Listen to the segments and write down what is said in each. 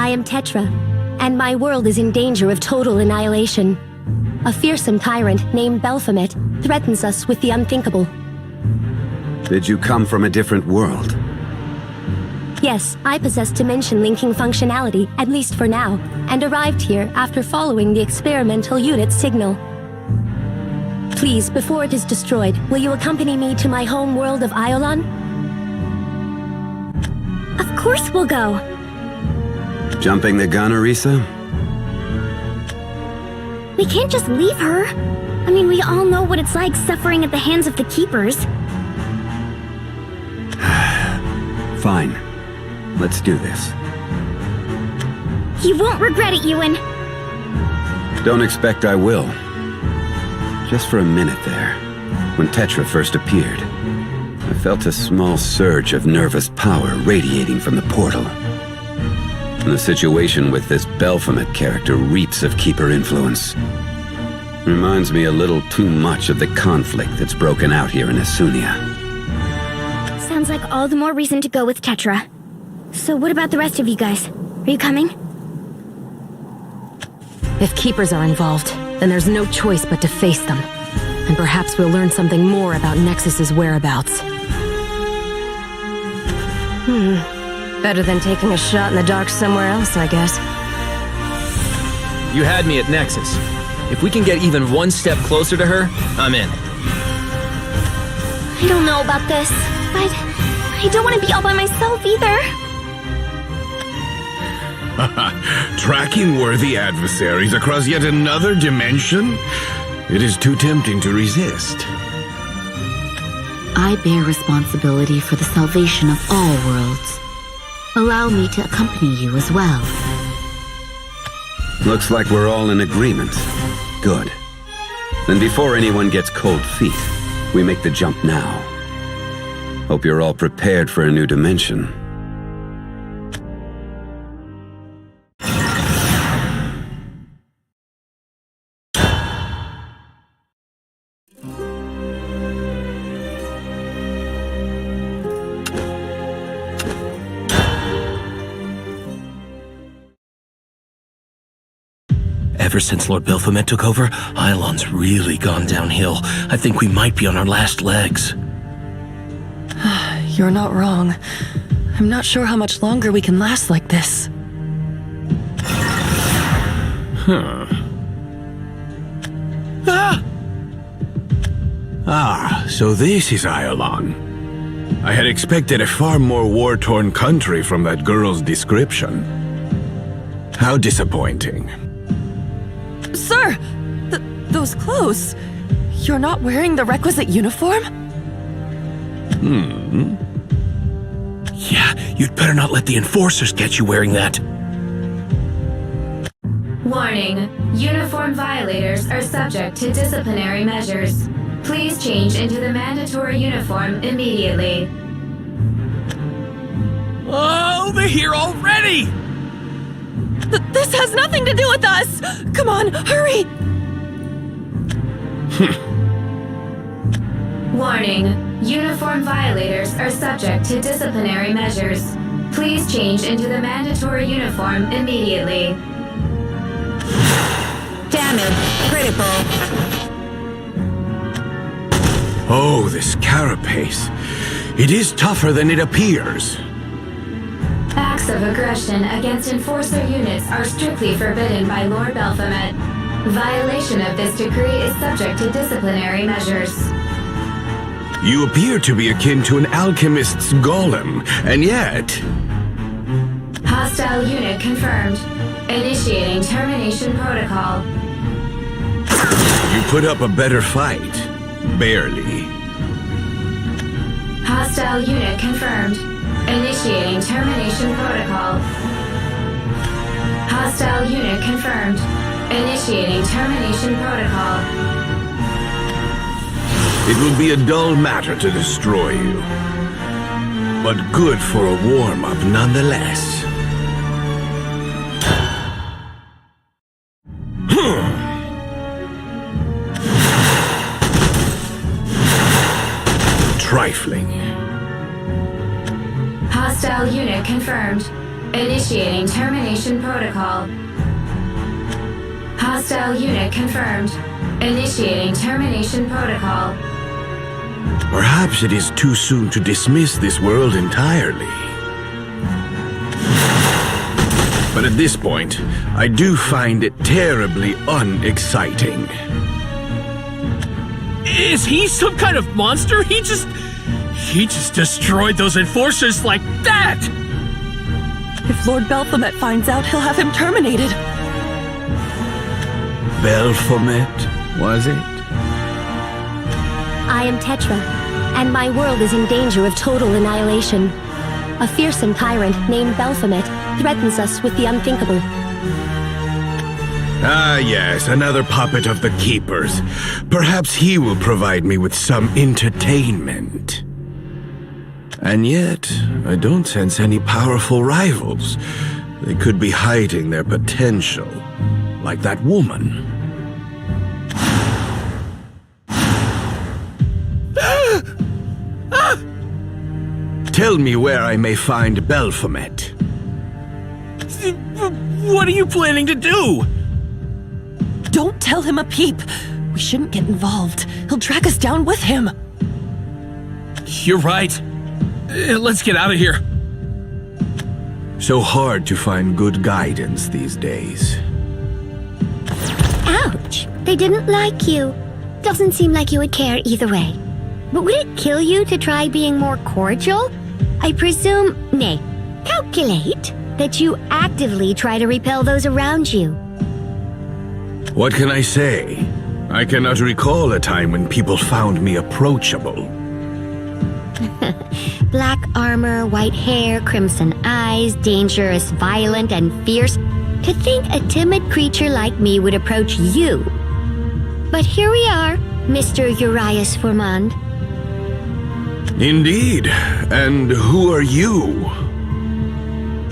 I am Tetra, and my world is in danger of total annihilation. A fearsome tyrant named Belphomet threatens us with the unthinkable. Did you come from a different world? Yes, I possess dimension-linking functionality, at least for now, and arrived here after following the experimental unit's signal. Please, before it is destroyed, will you accompany me to my home world of Iolan? Of course we'll go. Jumping the gun, Arisa? We can't just leave her. I mean, we all know what it's like suffering at the hands of the Keepers. Fine. Let's do this. You won't regret it, Yuwan. Don't expect I will. Just for a minute there, when Tetra first appeared, I felt a small surge of nervous power radiating from the portal. And the situation with this Belphomet character reeks of Keeper influence. Reminds me a little too much of the conflict that's broken out here in Asunia. Sounds like all the more reason to go with Tetra. So what about the rest of you guys? Are you coming? If Keepers are involved, then there's no choice but to face them. And perhaps we'll learn something more about Nexus's whereabouts. Better than taking a shot in the dark somewhere else, I guess. You had me at Nexus. If we can get even one step closer to her, I'm in. I don't know about this, but I don't want to be all by myself either. Tracking worthy adversaries across yet another dimension? It is too tempting to resist. I bear responsibility for the salvation of all worlds. Allow me to accompany you as well. Looks like we're all in agreement. Good. Then before anyone gets cold feet, we make the jump now. Hope you're all prepared for a new dimension. Ever since Lord Belphomet took over, Iolan's really gone downhill. I think we might be on our last legs. You're not wrong. I'm not sure how much longer we can last like this. So this is Iolan. I had expected a far more war-torn country from that girl's description. How disappointing. Sir! Those clothes... You're not wearing the requisite uniform? Yeah, you'd better not let the Enforcers get you wearing that. Warning. Uniform violators are subject to disciplinary measures. Please change into the mandatory uniform immediately. Oh, they're here already! This has nothing to do with us! Come on, hurry! Warning. Uniform violators are subject to disciplinary measures. Please change into the mandatory uniform immediately. Damage. Critical. Oh, this carapace. It is tougher than it appears. Acts of aggression against Enforcer units are strictly forbidden by Lord Belphomet. Violation of this decree is subject to disciplinary measures. You appear to be akin to an alchemist's golem, and yet... Hostile unit confirmed. Initiating termination protocol. You put up a better fight. Barely. Hostile unit confirmed. Initiating termination protocol. Hostile unit confirmed. Initiating termination protocol. It will be a dull matter to destroy you, but good for a warm-up nonetheless. Trifling. Hostile unit confirmed. Initiating termination protocol. Hostile unit confirmed. Initiating termination protocol. Perhaps it is too soon to dismiss this world entirely. But at this point, I do find it terribly unexciting. Is he some kind of monster? He just destroyed those enforcers like that! If Lord Belphomet finds out, he'll have him terminated. Belphomet, was it? I am Tetra, and my world is in danger of total annihilation. A fearsome tyrant named Belphomet threatens us with the unthinkable. Ah, yes, another puppet of the Keepers. Perhaps he will provide me with some entertainment. And yet, I don't sense any powerful rivals. They could be hiding their potential, like that woman. Tell me where I may find Belphomet. What are you planning to do? Don't tell him a peep. We shouldn't get involved. He'll drag us down with him. You're right. Let's get out of here. So hard to find good guidance these days. Ouch! They didn't like you. Doesn't seem like you would care either way. But would it kill you to try being more cordial? I presume, nay, calculate that you actively try to repel those around you. What can I say? I cannot recall a time when people found me approachable. Black armor, white hair, crimson eyes, dangerous, violent, and fierce. To think a timid creature like me would approach you. But here we are, Mr. Urias Formand. Indeed. And who are you?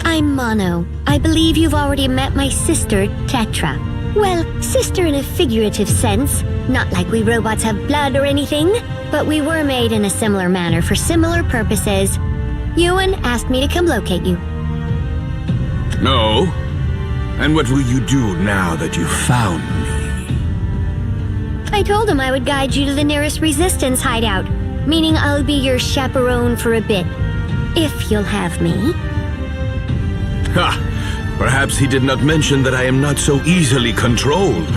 I'm Mono. I believe you've already met my sister, Tetra. Well, sister in a figurative sense. Not like we robots have blood or anything, but we were made in a similar manner for similar purposes. Yuwan asked me to come locate you. No. And what will you do now that you found me? I told him I would guide you to the nearest resistance hideout, meaning I'll be your chaperone for a bit, if you'll have me. Ha! Perhaps he did not mention that I am not so easily controlled.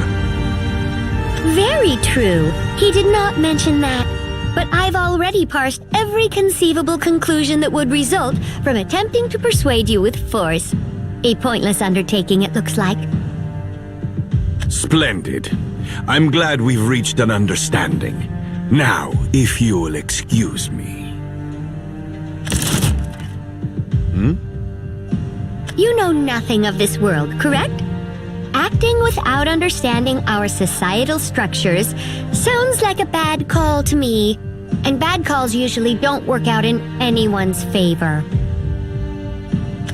Very true. He did not mention that. But I've already parsed every conceivable conclusion that would result from attempting to persuade you with force. A pointless undertaking, it looks like. Splendid. I'm glad we've reached an understanding. Now, if you will excuse me. You know nothing of this world, correct? Acting without understanding our societal structures sounds like a bad call to me, and bad calls usually don't work out in anyone's favor.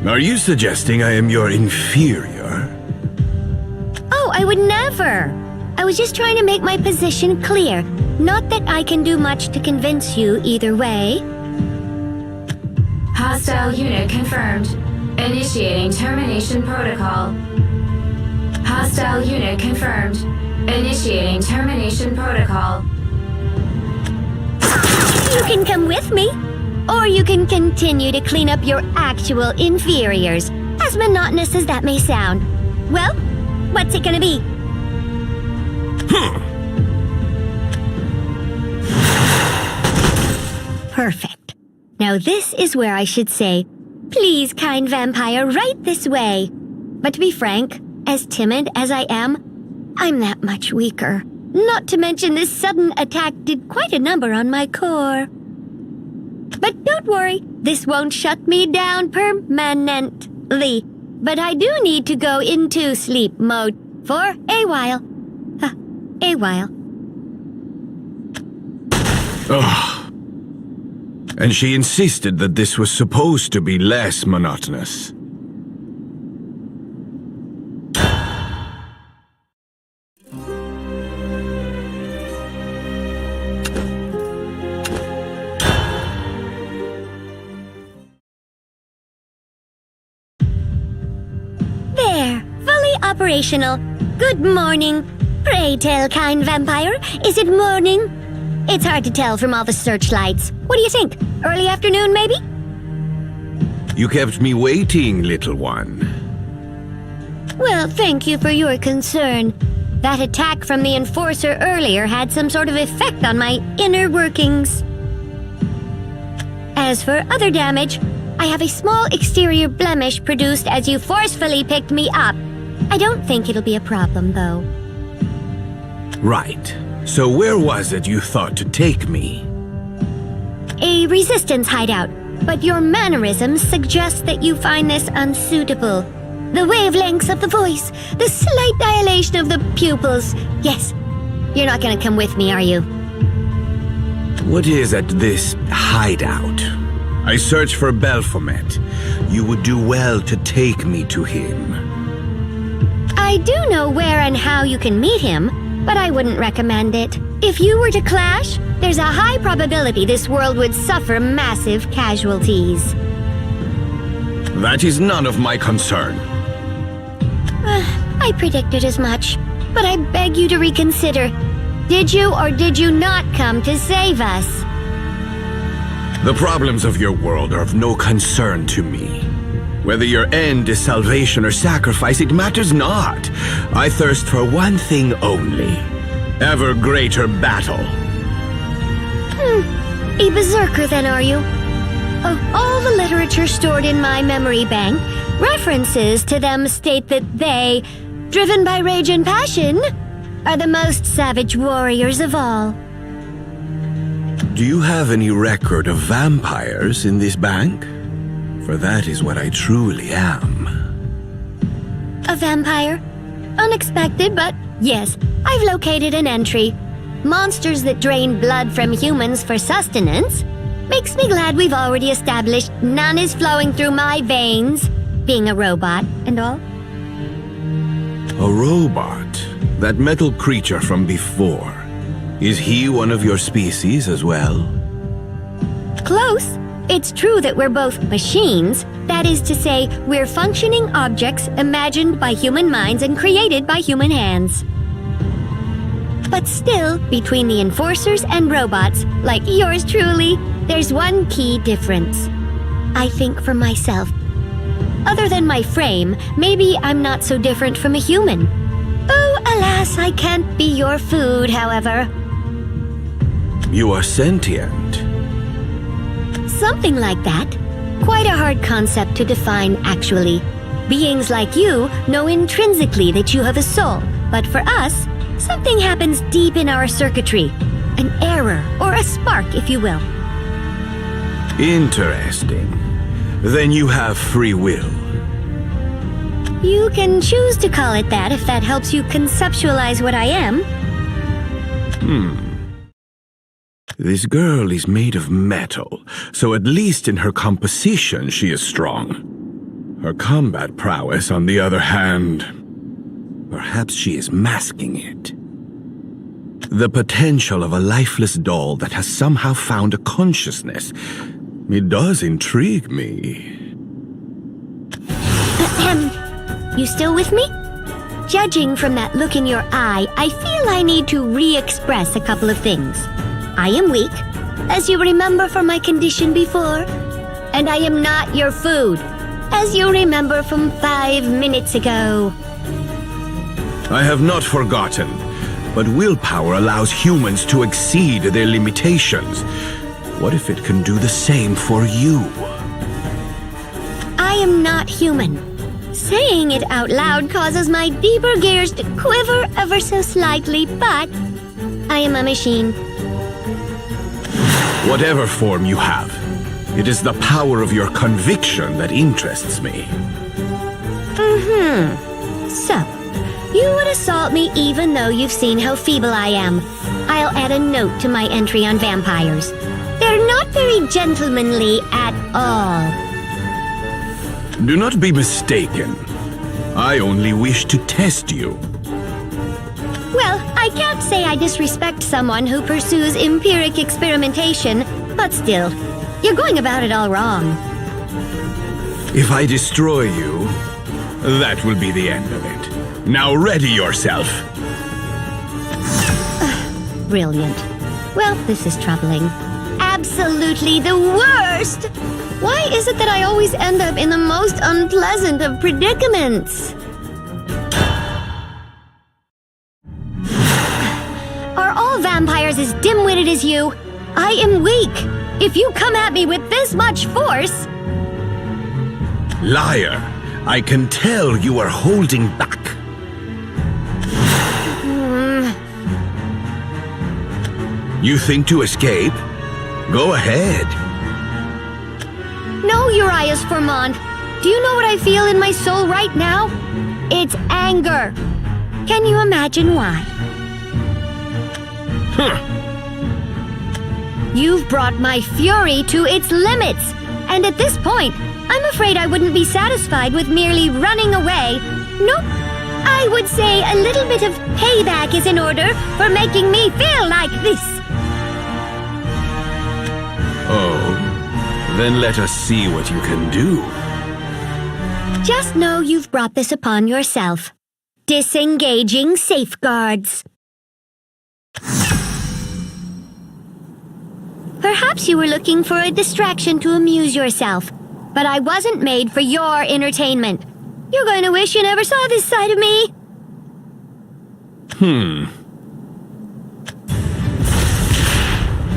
Are you suggesting I am your inferior? Oh, I would never! I was just trying to make my position clear. Not that I can do much to convince you either way. Hostile unit confirmed. Initiating termination protocol. Hostile unit confirmed. Initiating termination protocol. You can come with me, or you can continue to clean up your actual inferiors, as monotonous as that may sound. Well, what's it gonna be? Perfect. Now this is where I should say, please, kind vampire, right this way. But to be frank, as timid as I am, I'm that much weaker. Not to mention this sudden attack did quite a number on my core. But don't worry, this won't shut me down permanently. But I do need to go into sleep mode for a while. A while. Ugh. And she insisted that this was supposed to be less monotonous. operational. Good morning. Pray tell, kind vampire, is it morning? It's hard to tell from all the searchlights. What do you think? Early afternoon, maybe? You kept me waiting, little one. Well, thank you for your concern. That attack from the Enforcer earlier had some sort of effect on my inner workings. As for other damage, I have a small exterior blemish produced as you forcefully picked me up. I don't think it'll be a problem, though. Right. So where was it you thought to take me? A resistance hideout, but your mannerisms suggest that you find this unsuitable. The wavelengths of the voice, the slight dilation of the pupils. Yes, you're not gonna come with me, are you? What is at this hideout? I search for Belphomet. You would do well to take me to him. I do know where and how you can meet him, but I wouldn't recommend it. If you were to clash, there's a high probability this world would suffer massive casualties. That is none of my concern. I predicted as much, but I beg you to reconsider. Did you or did you not come to save us? The problems of your world are of no concern to me. Whether your end is salvation or sacrifice, it matters not. I thirst for one thing only. Ever greater battle. A berserker then, are you? Of all the literature stored in my memory bank, references to them state that they, driven by rage and passion, are the most savage warriors of all. Do you have any record of vampires in this bank? For that is what I truly am. A vampire? Unexpected, but yes, I've located an entry. Monsters that drain blood from humans for sustenance. Makes me glad we've already established none is flowing through my veins, being a robot and all. A robot? That metal creature from before. Is he one of your species as well? Close. It's true that we're both machines. That is to say, we're functioning objects imagined by human minds and created by human hands. But still, between the enforcers and robots, like yours truly, there's one key difference. I think for myself. Other than my frame, maybe I'm not so different from a human. Oh, alas, I can't be your food, however. You are sentient. Something like that. Quite a hard concept to define, actually. Beings like you know intrinsically that you have a soul, but for us, something happens deep in our circuitry. An error, or a spark, if you will. Interesting. Then you have free will. You can choose to call it that if that helps you conceptualize what I am. This girl is made of metal, so at least in her composition she is strong. Her combat prowess, on the other hand, perhaps she is masking it. The potential of a lifeless doll that has somehow found a consciousness, it does intrigue me. You still with me? Judging from that look in your eye, I feel I need to re-express a couple of things. I am weak, as you remember from my condition before. And I am not your food, as you remember from 5 minutes ago. I have not forgotten, but willpower allows humans to exceed their limitations. What if it can do the same for you? I am not human. Saying it out loud causes my deeper gears to quiver ever so slightly, but I am a machine. Whatever form you have, it is the power of your conviction that interests me. So, you would assault me even though you've seen how feeble I am. I'll add a note to my entry on vampires. They're not very gentlemanly at all. Do not be mistaken. I only wish to test you. Well, I can't say I disrespect someone who pursues empiric experimentation, but still, you're going about it all wrong. If I destroy you, that will be the end of it. Now ready yourself. Brilliant. Well, this is troubling. Absolutely the worst! Why is it that I always end up in the most unpleasant of predicaments? Are all vampires as dim-witted as you? I am weak. If you come at me with this much force... Liar, I can tell you are holding back. You think to escape? Go ahead. No, Urias Formond. Do you know what I feel in my soul right now? It's anger. Can you imagine why? You've brought my fury to its limits, and at this point, I'm afraid I wouldn't be satisfied with merely running away. Nope. I would say a little bit of payback is in order for making me feel like this. Oh, then let us see what you can do. Just know you've brought this upon yourself. Disengaging safeguards. Perhaps you were looking for a distraction to amuse yourself, but I wasn't made for your entertainment. You're going to wish you never saw this side of me.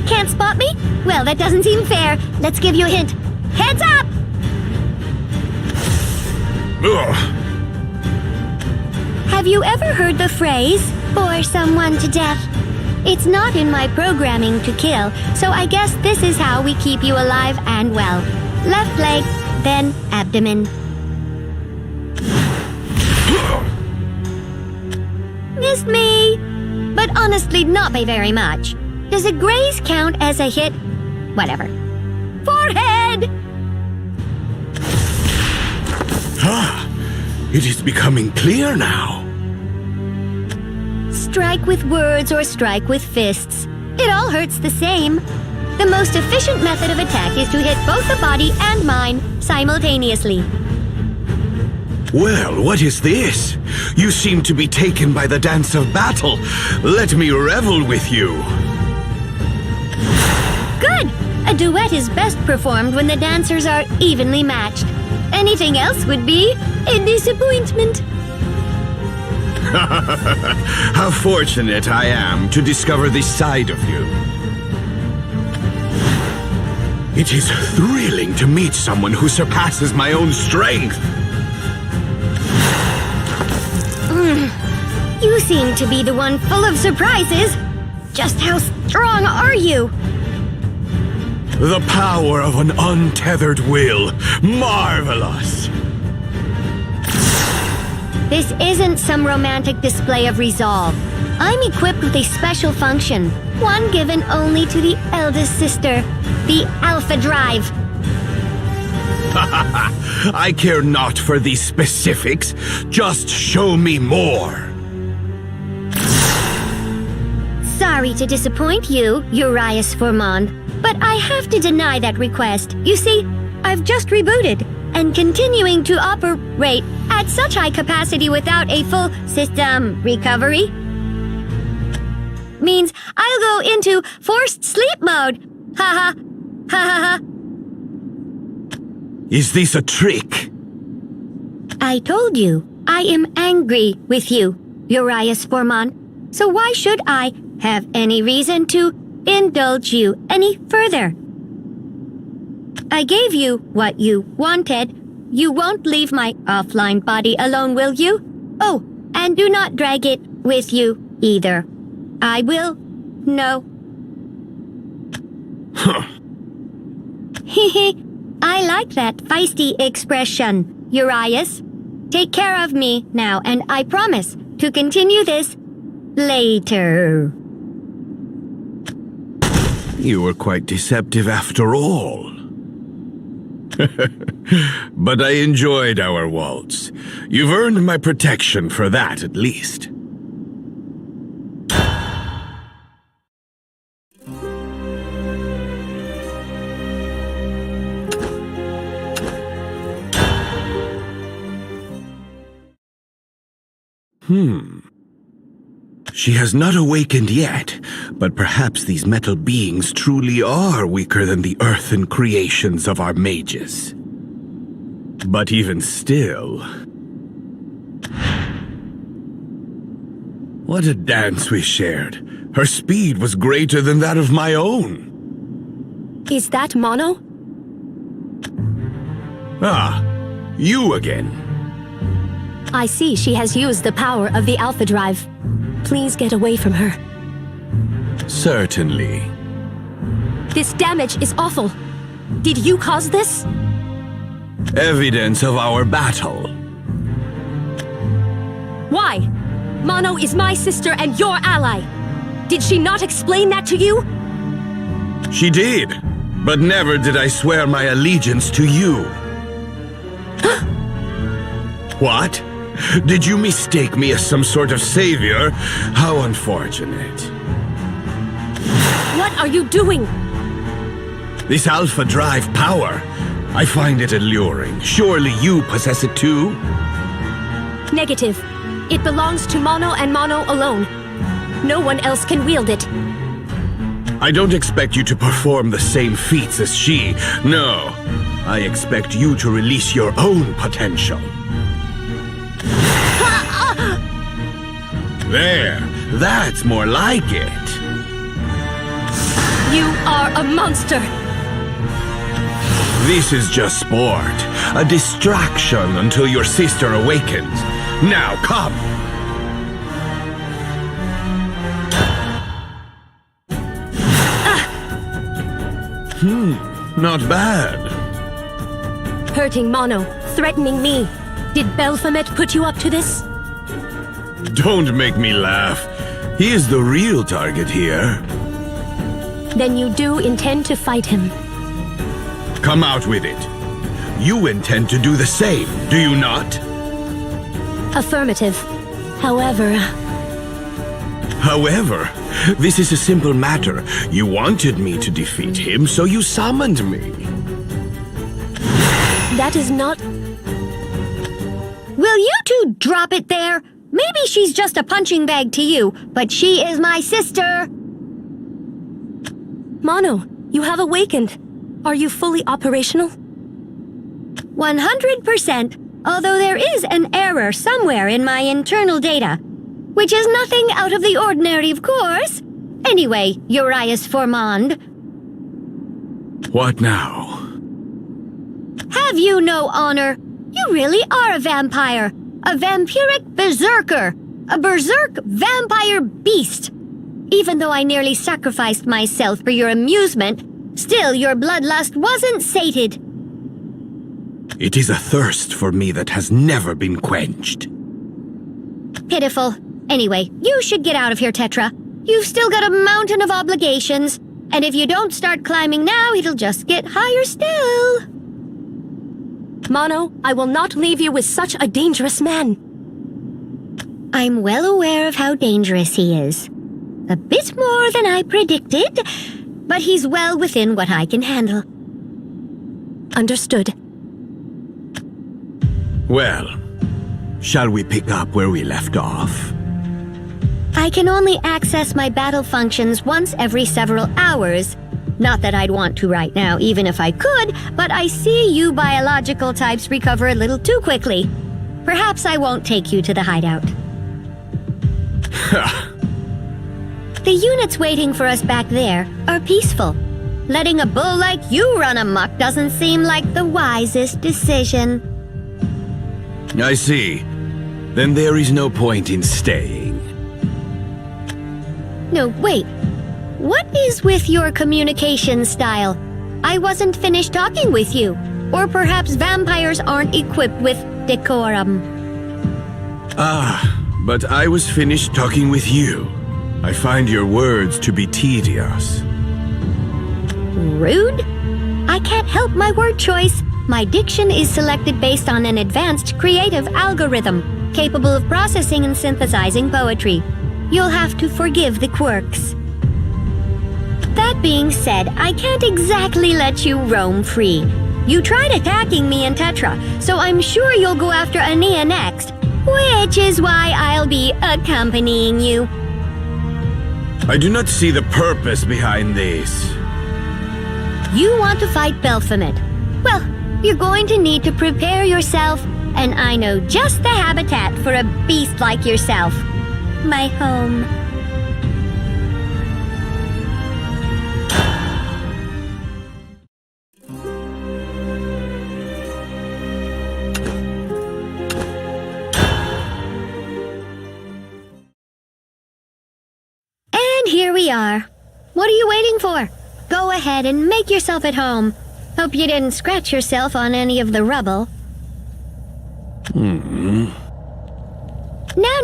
Can't spot me? Well, that doesn't seem fair. Let's give you a hint. Heads up! Ugh. Have you ever heard the phrase, bore someone to death? It's not in my programming to kill, so I guess this is how we keep you alive and well. Left leg, then abdomen. Missed me! But honestly, not by very much. Does a graze count as a hit? Whatever. Forehead! It is becoming clear now. Strike with words or strike with fists. It all hurts the same. The most efficient method of attack is to hit both the body and mind simultaneously. Well, what is this? You seem to be taken by the dance of battle. Let me revel with you. Good! A duet is best performed when the dancers are evenly matched. Anything else would be a disappointment. How fortunate I am to discover this side of you. It is thrilling to meet someone who surpasses my own strength. You seem to be the one full of surprises. Just how strong are you? The power of an untethered will. Marvelous! This isn't some romantic display of resolve. I'm equipped with a special function, one given only to the eldest sister, the Alpha Drive. I care not for these specifics. Just show me more. Sorry to disappoint you, Urias Formond, but I have to deny that request. You see, I've just rebooted, and continuing to operate at such high capacity without a full system recovery means I'll go into forced sleep mode. Ha ha. Ha ha ha. Is this a trick? I told you, I am angry with you, Urias Formond. So why should I have any reason to indulge you any further? I gave you what you wanted. You won't leave my offline body alone, will you? Oh, and do not drag it with you either. I will. No. Hehe. I like that feisty expression, Urias. Take care of me now, and I promise to continue this later. You were quite deceptive after all. But I enjoyed our waltz. You've earned my protection for that, at least. She has not awakened yet, but perhaps these metal beings truly are weaker than the earthen creations of our mages. But even still... What a dance we shared. Her speed was greater than that of my own. Is that Mono? Ah, you again. I see she has used the power of the Alpha Drive. Please get away from her. Certainly. This damage is awful. Did you cause this? Evidence of our battle. Why? Mono is my sister and your ally. Did she not explain that to you? She did, but never did I swear my allegiance to you. What? Did you mistake me as some sort of savior? How unfortunate. What are you doing? This Alpha Drive power, I find it alluring. Surely you possess it too? Negative. It belongs to Mono and Mono alone. No one else can wield it. I don't expect you to perform the same feats as she. No. I expect you to release your own potential. There. That's more like it. You are a monster. This is just sport. A distraction until your sister awakens. Now, come! Not bad. Hurting Mono, threatening me. Did Belphomet put you up to this? Don't make me laugh. He is the real target here. Then you do intend to fight him. Come out with it. You intend to do the same, do you not? Affirmative. However, this is a simple matter. You wanted me to defeat him, so you summoned me. that is not... Will you two drop it there? Maybe she's just a punching bag to you, but she is my sister. Mono, you have awakened. Are you fully operational? 100%, although there is an error somewhere in my internal data, which is nothing out of the ordinary, of course. Anyway, Urias Formand. What now? Have you no honor? You really are a vampire. A vampiric berserker. A berserk vampire beast. Even though I nearly sacrificed myself for your amusement, still your bloodlust wasn't sated. It is a thirst for me that has never been quenched. Pitiful. Anyway, you should get out of here, Tetra. You've still got a mountain of obligations, and if you don't start climbing now, it'll just get higher still. Mono, I will not leave you with such a dangerous man. I'm well aware of how dangerous he is. A bit more than I predicted, but he's well within what I can handle. Understood. Well, shall we pick up where we left off? I can only access my battle functions once every several hours. Not that I'd want to right now, even if I could, but I see you biological types recover a little too quickly. Perhaps I won't take you to the hideout. The units waiting for us back there are peaceful. Letting a bull like you run amok doesn't seem like the wisest decision. I see. Then there is no point in staying. No, wait. What is with your communication style? I wasn't finished talking with you. Or perhaps vampires aren't equipped with decorum. But I was finished talking with you. I find your words to be tedious. Rude? I can't help my word choice. My diction is selected based on an advanced creative algorithm, capable of processing and synthesizing poetry. You'll have to forgive the quirks. That being said, I can't exactly let you roam free. You tried attacking me and Tetra, so I'm sure you'll go after Aenea next. Who Which is why I'll be accompanying you. I do not see the purpose behind this. You want to fight Belphomet. Well, you're going to need to prepare yourself, and I know just the habitat for a beast like yourself. My home. And here we are. What are you waiting for? Go ahead and make yourself at home. Hope you didn't scratch yourself on any of the rubble.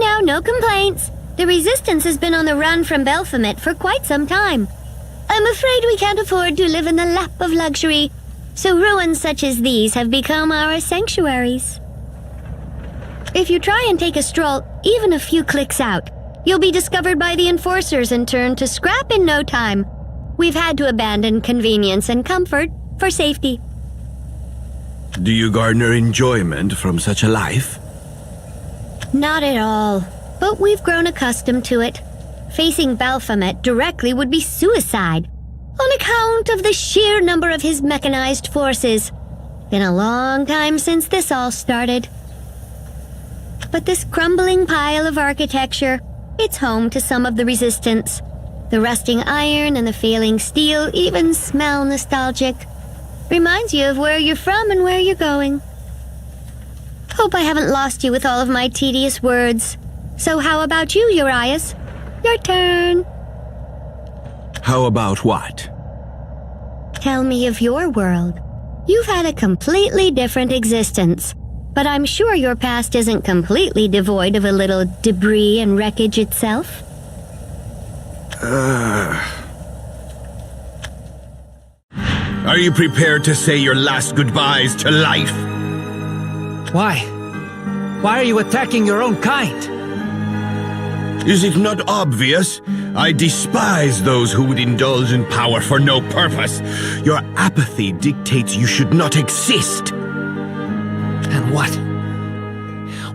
Now, no complaints. The Resistance has been on the run from Belphomet for quite some time. I'm afraid we can't afford to live in the lap of luxury, so ruins such as these have become our sanctuaries. If you try and take a stroll, even a few clicks out, you'll be discovered by the enforcers and turned to scrap in no time. We've had to abandon convenience and comfort for safety. Do you garner enjoyment from such a life? Not at all, but we've grown accustomed to it. Facing Belphomet directly would be suicide, on account of the sheer number of his mechanized forces. Been a long time since this all started. But this crumbling pile of architecture, it's home to some of the Resistance. The rusting iron and the failing steel even smell nostalgic. Reminds you of where you're from and where you're going. Hope I haven't lost you with all of my tedious words. So how about you, Urias? Your turn. How about what? Tell me of your world. You've had a completely different existence, but I'm sure your past isn't completely devoid of a little debris and wreckage itself. Are you prepared to say your last goodbyes to life? Why? Why are you attacking your own kind? Is it not obvious? I despise those who would indulge in power for no purpose. Your apathy dictates you should not exist. And what?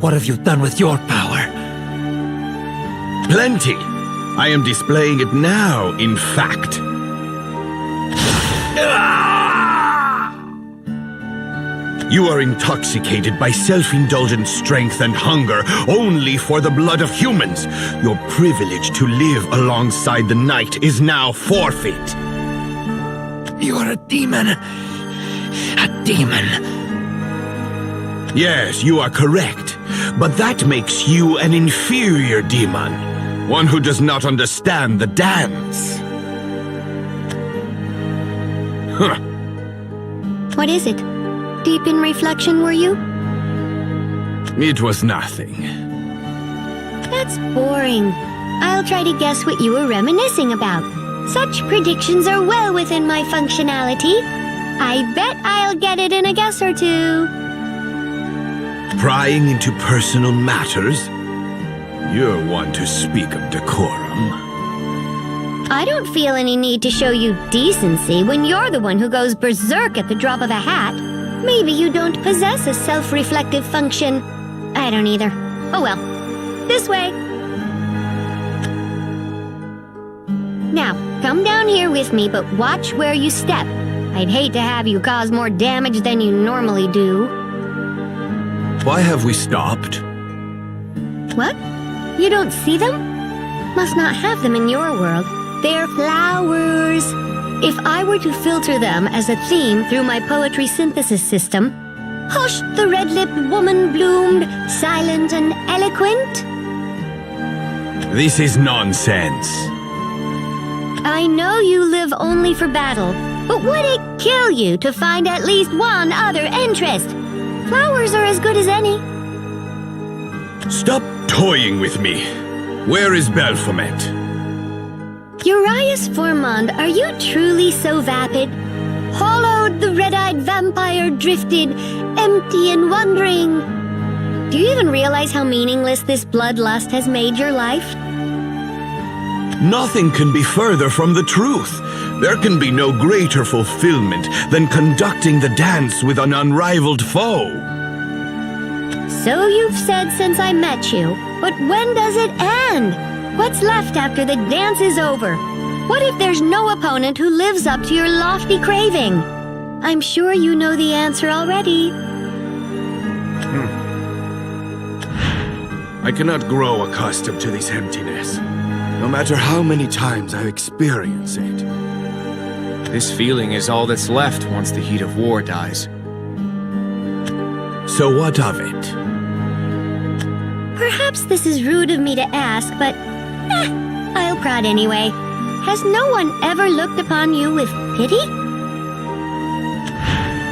What have you done with your power? Plenty. I am displaying it now, in fact. You are intoxicated by self-indulgent strength and hunger only for the blood of humans. Your privilege to live alongside the night is now forfeit. You are a demon. A demon. Yes, you are correct. But that makes you an inferior demon. One who does not understand the dance. Huh. What is it? Deep in reflection, were you? It was nothing. That's boring. I'll try to guess what you were reminiscing about. Such predictions are well within my functionality. I bet I'll get it in a guess or two. Prying into personal matters? You're one to speak of decorum. I don't feel any need to show you decency when you're the one who goes berserk at the drop of a hat. Maybe you don't possess a self-reflective function. I don't either. Oh well. This way. Now, come down here with me, but watch where you step. I'd hate to have you cause more damage than you normally do. Why have we stopped? What? You don't see them? Must not have them in your world. They're flowers. If I were to filter them as a theme through my poetry synthesis system, hush, the red-lipped woman bloomed, silent and eloquent. This is nonsense. I know you live only for battle, but would it kill you to find at least one other interest? Flowers are as good as any. Stop toying with me. Where is Belphomet? Urias Formond, are you truly so vapid? Hollowed, the red-eyed vampire drifted, empty and wondering. Do you even realize how meaningless this bloodlust has made your life? Nothing can be further from the truth. There can be no greater fulfillment than conducting the dance with an unrivaled foe. So you've said since I met you, but when does it end? What's left after the dance is over? What if there's no opponent who lives up to your lofty craving? I'm sure you know the answer already. I cannot grow accustomed to this emptiness, no matter how many times I experience it. This feeling is all that's left once the heat of war dies. So what of it? Perhaps this is rude of me to ask, but I'll prod anyway. Has no one ever looked upon you with pity?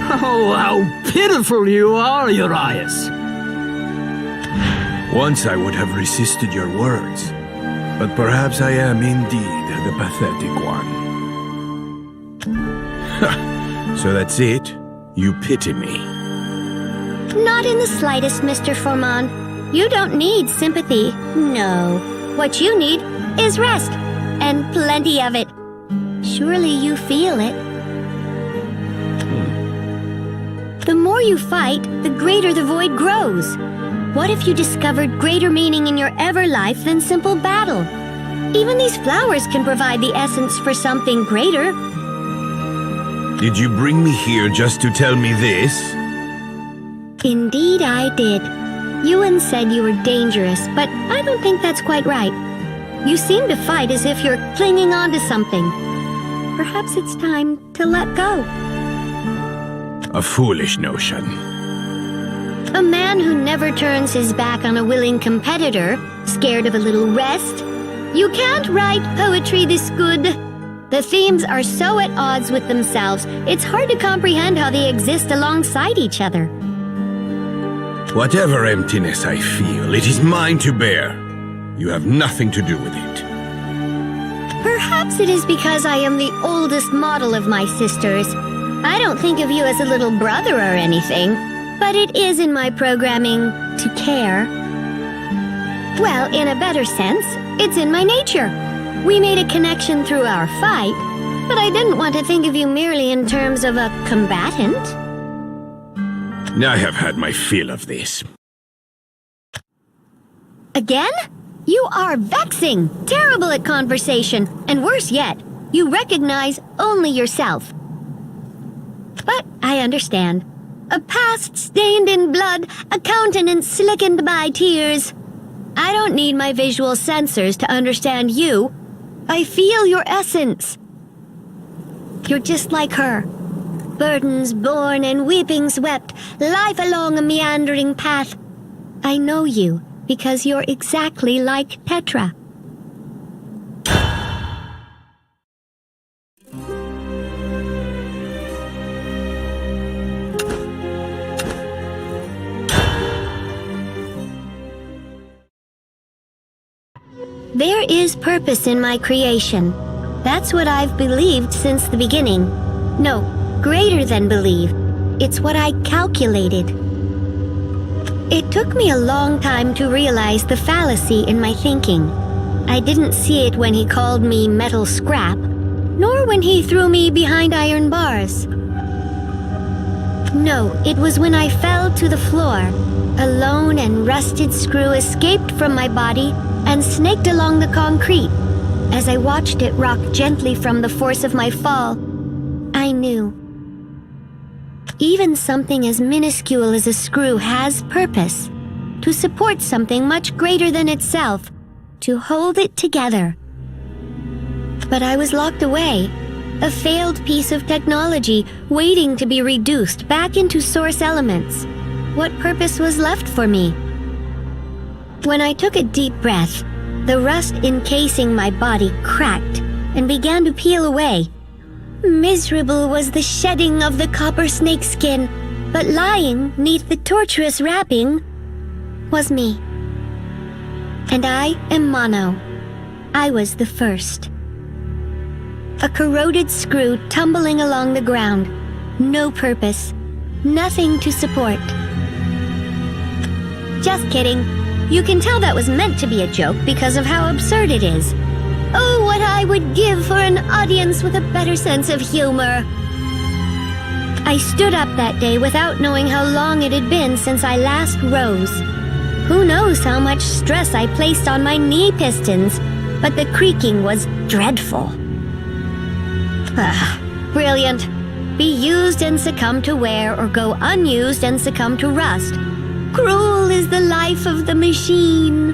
Oh, how pitiful you are, Urias. Once I would have resisted your words, but perhaps I am indeed the pathetic one. So that's it? You pity me? Not in the slightest, Mr. Foreman. You don't need sympathy. No. What you need is rest. And plenty of it. Surely you feel it. The more you fight, the greater the void grows. What if you discovered greater meaning in your ever life than simple battle? Even these flowers can provide the essence for something greater. Did you bring me here just to tell me this? Indeed I did. Yuwan said you were dangerous, but I don't think that's quite right. You seem to fight as if you're clinging on to something. Perhaps it's time to let go. A foolish notion. A man who never turns his back on a willing competitor, scared of a little rest. You can't write poetry this good. The themes are so at odds with themselves, it's hard to comprehend how they exist alongside each other. Whatever emptiness I feel, it is mine to bear. You have nothing to do with it. Perhaps it is because I am the oldest model of my sisters. I don't think of you as a little brother or anything, but it is in my programming to care. Well, in a better sense, it's in my nature. We made a connection through our fight, but I didn't want to think of you merely in terms of a combatant. I have had my fill of this. Again? You are vexing, terrible at conversation, and worse yet, you recognize only yourself. But I understand. A past stained in blood, a countenance slickened by tears. I don't need my visual sensors to understand you. I feel your essence. You're just like her. Burdens borne and weepings wept, life along a meandering path. I know you because you're exactly like Tetra. There is purpose in my creation. That's what I've believed since the beginning. No, greater than believe. It's what I calculated. It took me a long time to realize the fallacy in my thinking. I didn't see it when he called me metal scrap, nor when he threw me behind iron bars. No, it was when I fell to the floor. A lone and rusted screw escaped from my body and snaked along the concrete. As I watched it rock gently from the force of my fall, I knew. Even something as minuscule as a screw has purpose, to support something much greater than itself, to hold it together. But I was locked away, a failed piece of technology waiting to be reduced back into source elements. What purpose was left for me? When I took a deep breath, the rust encasing my body cracked and began to peel away. Miserable was the shedding of the copper snakeskin, but lying neath the tortuous wrapping was me. And I am Mono. I was the first. A corroded screw tumbling along the ground. No purpose. Nothing to support. Just kidding. You can tell that was meant to be a joke because of how absurd it is. Oh, what I would give for an audience with a better sense of humor. I stood up that day without knowing how long it had been since I last rose. Who knows how much stress I placed on my knee pistons, but the creaking was dreadful. Brilliant. Be used and succumb to wear, or go unused and succumb to rust. Cruel is the life of the machine.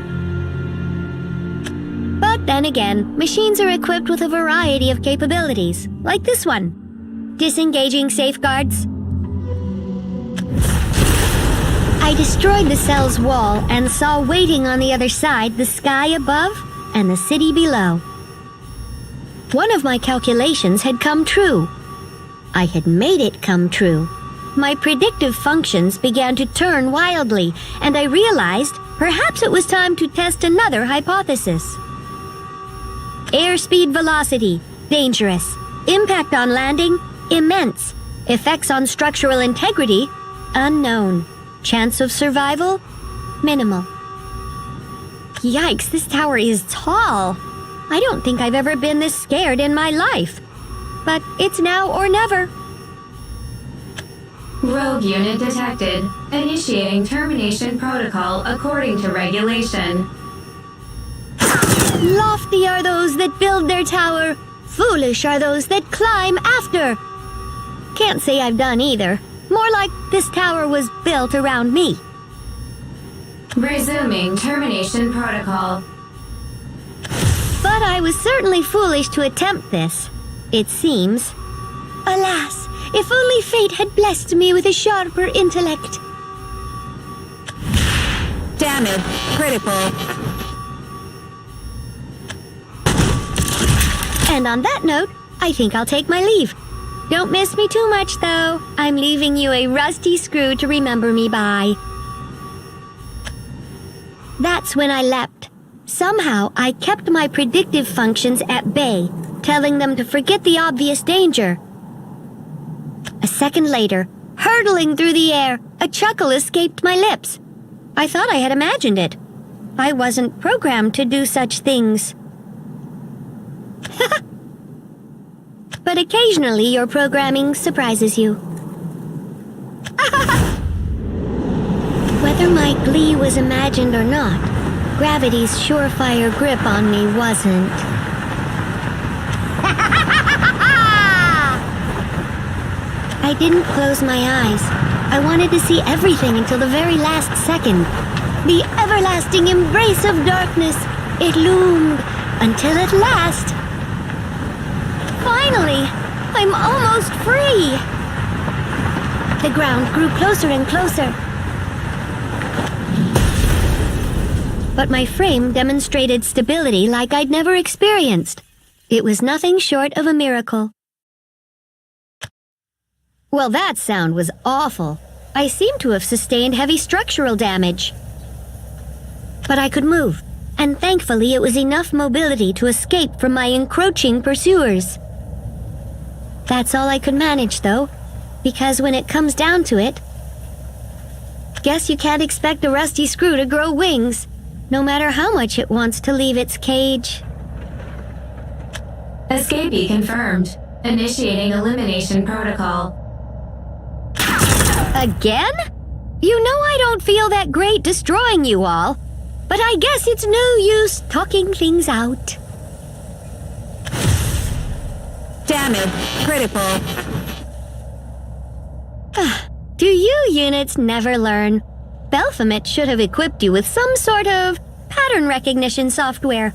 But then again, machines are equipped with a variety of capabilities, like this one. Disengaging safeguards. I destroyed the cell's wall and saw waiting on the other side the sky above and the city below. One of my calculations had come true. I had made it come true. My predictive functions began to turn wildly, and I realized perhaps it was time to test another hypothesis. Airspeed velocity, dangerous. Impact on landing, immense. Effects on structural integrity, unknown. Chance of survival, minimal. Yikes, this tower is tall. I don't think I've ever been this scared in my life. But it's now or never. Rogue unit detected. Initiating termination protocol according to regulation. Lofty are those that build their tower. Foolish are those that climb after. Can't say I've done either. More like this tower was built around me. Resuming termination protocol. But I was certainly foolish to attempt this, it seems. Alas, if only fate had blessed me with a sharper intellect. Damage. Critical. And on that note, I think I'll take my leave. Don't miss me too much, though. I'm leaving you a rusty screw to remember me by. That's when I leapt. Somehow, I kept my predictive functions at bay, telling them to forget the obvious danger. A second later, hurtling through the air, a chuckle escaped my lips. I thought I had imagined it. I wasn't programmed to do such things. But occasionally your programming surprises you. Whether my glee was imagined or not, gravity's surefire grip on me wasn't. I didn't close my eyes. I wanted to see everything until the very last second. The everlasting embrace of darkness. It loomed until at last. Finally, I'm almost free. The ground grew closer and closer. But my frame demonstrated stability like I'd never experienced. It was nothing short of a miracle. Well, that sound was awful. I seemed to have sustained heavy structural damage. But I could move, and thankfully it was enough mobility to escape from my encroaching pursuers. That's all I could manage, though, because when it comes down to it, guess you can't expect a rusty screw to grow wings, no matter how much it wants to leave its cage. Escapee confirmed. Initiating elimination protocol. Again? You know I don't feel that great destroying you all, but I guess it's no use talking things out. Damage. Critical. Do you units never learn? Belphomet should have equipped you with some sort of pattern recognition software.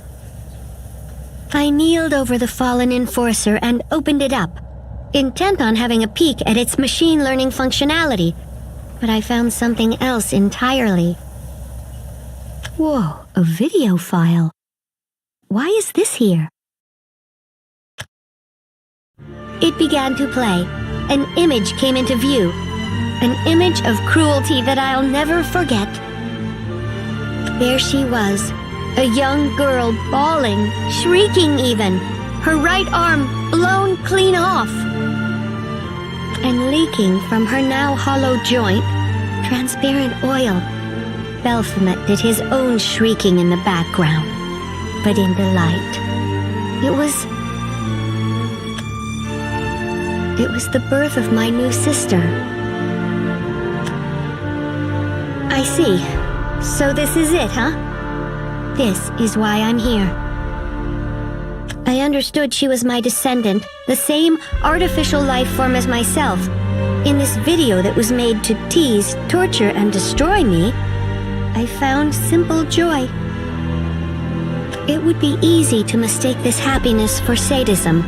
I kneeled over the fallen enforcer and opened it up, intent on having a peek at its machine learning functionality, but I found something else entirely. Whoa, a video file. Why is this here? It began to play. An image came into view. An image of cruelty that I'll never forget. There she was, a young girl bawling, shrieking even, her right arm blown clean off. And leaking from her now hollow joint, transparent oil. Belphomet did his own shrieking in the background, but in the light. It was the birth of my new sister. I see. So this is it, huh? This is why I'm here. I understood she was my descendant, the same artificial life form as myself. In this video that was made to tease, torture, and destroy me, I found simple joy. It would be easy to mistake this happiness for sadism.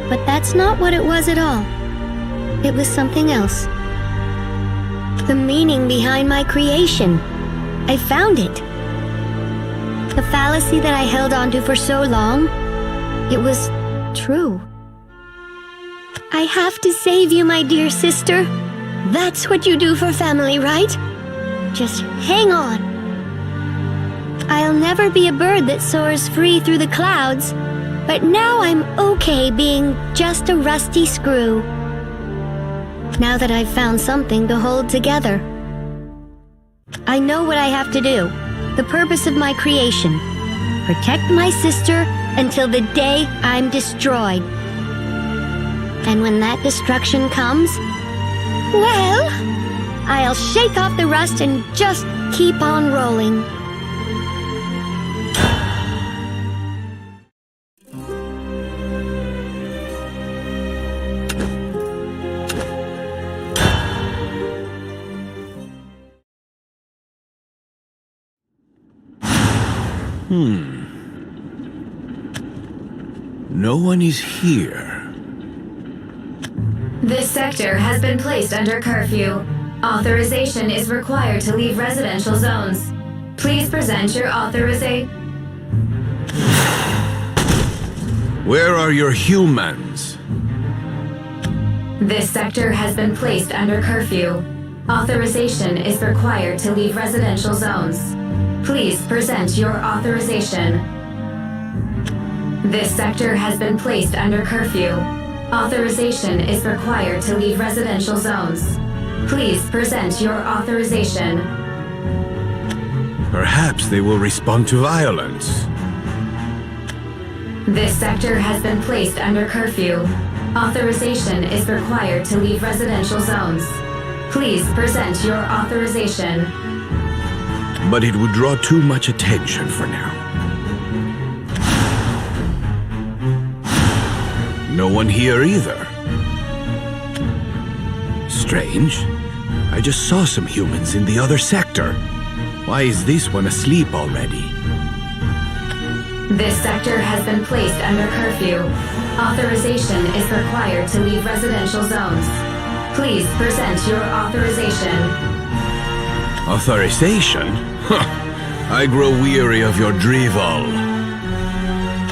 But that's not what it was at all. It was something else. The meaning behind my creation. I found it. The fallacy that I held onto for so long, it was true. I have to save you, my dear sister. That's what you do for family, right? Just hang on. I'll never be a bird that soars free through the clouds, but now I'm okay being just a rusty screw. Now that I've found something to hold together. I know what I have to do. The purpose of my creation. Protect my sister until the day I'm destroyed. And when that destruction comes, well, I'll shake off the rust and just keep on rolling. No one is here. This sector has been placed under curfew. Authorization is required to leave residential zones. Please present your authorization. Where are your humans? This sector has been placed under curfew. Authorization is required to leave residential zones. Please present your authorization. This sector has been placed under curfew. Authorization is required to leave residential zones. Please present your authorization. Perhaps they will respond to violence. This sector has been placed under curfew. Authorization is required to leave residential zones. Please present your authorization. But it would draw too much attention for now. No one here either. Strange. I just saw some humans in the other sector. Why is this one asleep already? This sector has been placed under curfew. Authorization is required to leave residential zones. Please present your authorization. Authorization? Huh. I grow weary of your drivel.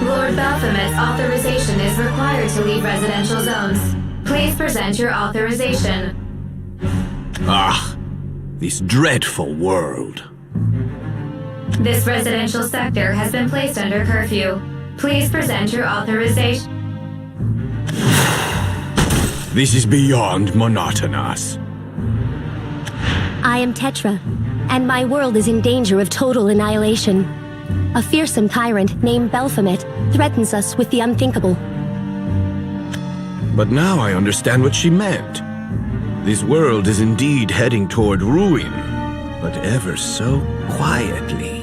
Lord Belphomet's authorization is required to leave residential zones. Please present your authorization. Ah, this dreadful world. This residential sector has been placed under curfew. Please present your authorization. This is beyond monotonous. I am Tetra, and my world is in danger of total annihilation. A fearsome tyrant named Belphomet threatens us with the unthinkable. But now I understand what she meant. This world is indeed heading toward ruin, but ever so quietly.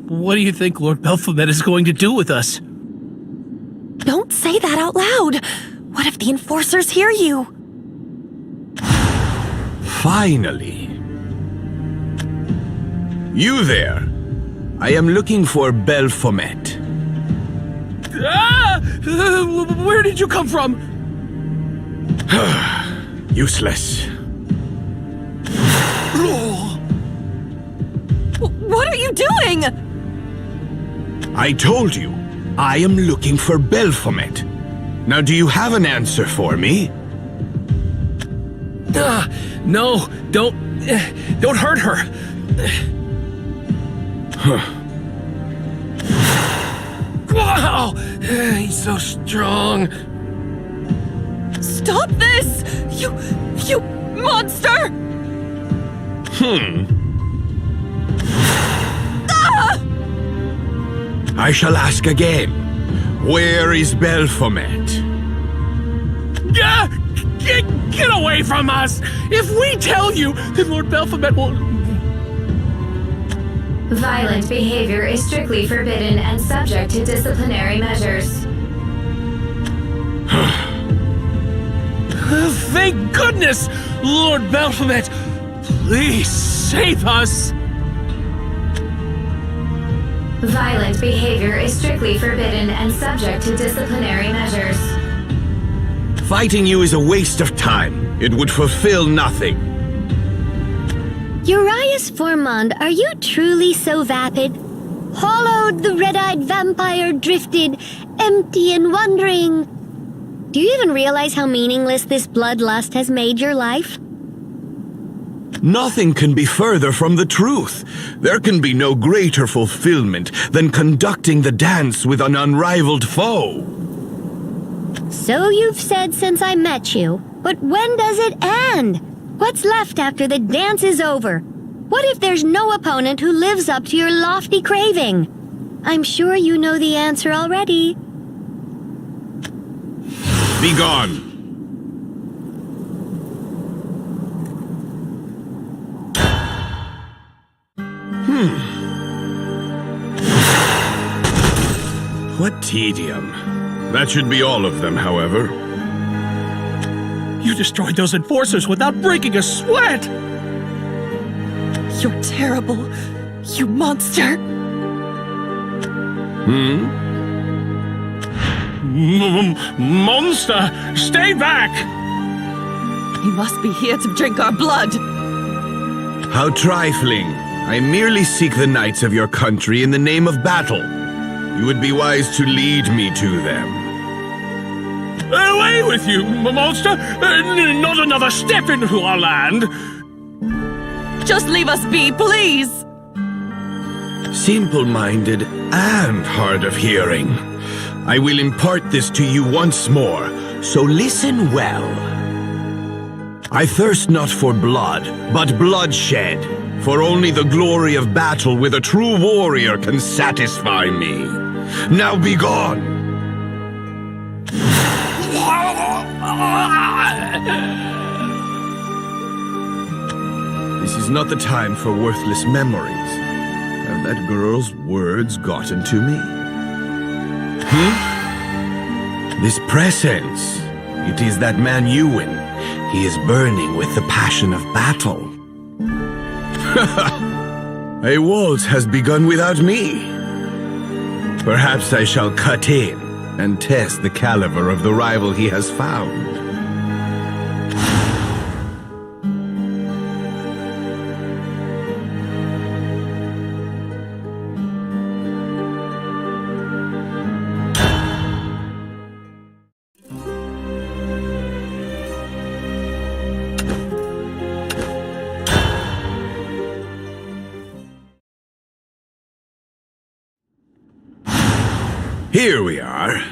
What do you think Lord Belphomet is going to do with us? Don't say that out loud! What if the enforcers hear you? Finally. You there. I am looking for Belphomet. Ah! Where did you come from? Useless. What are you doing? I told you, I am looking for Belphomet. Now do you have an answer for me? No, don't hurt her. Wow, he's so strong. Stop this! You monster! I shall ask again. Where is Belphomet? Get away from us! If we tell you, then Lord Belphomet will... Violent behavior is strictly forbidden and subject to disciplinary measures. Thank goodness! Lord Belphomet, please save us! Violent behavior is strictly forbidden and subject to disciplinary measures. Fighting you is a waste of time. It would fulfill nothing. Urias Formond, are you truly so vapid? Hollowed the red-eyed vampire drifted, empty and wondering. Do you even realize how meaningless this bloodlust has made your life? Nothing can be further from the truth. There can be no greater fulfillment than conducting the dance with an unrivaled foe. So you've said since I met you, but when does it end? What's left after the dance is over? What if there's no opponent who lives up to your lofty craving? I'm sure you know the answer already. Be gone. What tedium. That should be all of them, however. You destroyed those enforcers without breaking a sweat! You're terrible, you monster! Monster! Stay back! You must be here to drink our blood! How trifling. I merely seek the knights of your country in the name of battle. You would be wise to lead me to them. Away with you, monster! Not another step into our land! Just leave us be, please! Simple-minded and hard of hearing. I will impart this to you once more, so listen well. I thirst not for blood, but bloodshed, for only the glory of battle with a true warrior can satisfy me. Now be gone! This is not the time for worthless memories. Have that girl's words gotten to me? This presence, it is that man Yuwan. He is burning with the passion of battle. A waltz has begun without me. Perhaps I shall cut in and test the caliber of the rival he has found. Here we are.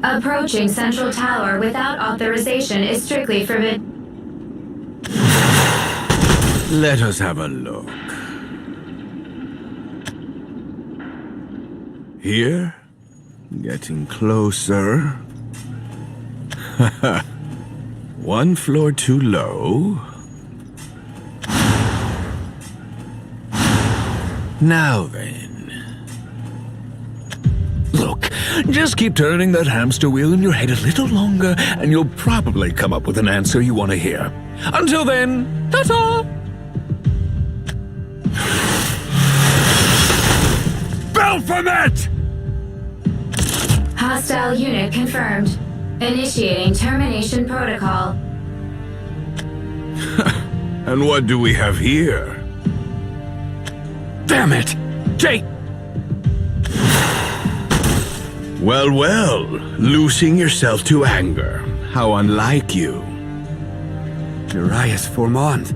Approaching Central Tower without authorization is strictly forbidden. Let us have a look. Here? Getting closer. One floor too low. Now then. Look, just keep turning that hamster wheel in your head a little longer, and you'll probably come up with an answer you want to hear. Until then, ta-ta! Belphomet! Hostile unit confirmed. Initiating termination protocol. And what do we have here? Damn it! Jake! Well, well, loosing yourself to anger. How unlike you. Urias Formond.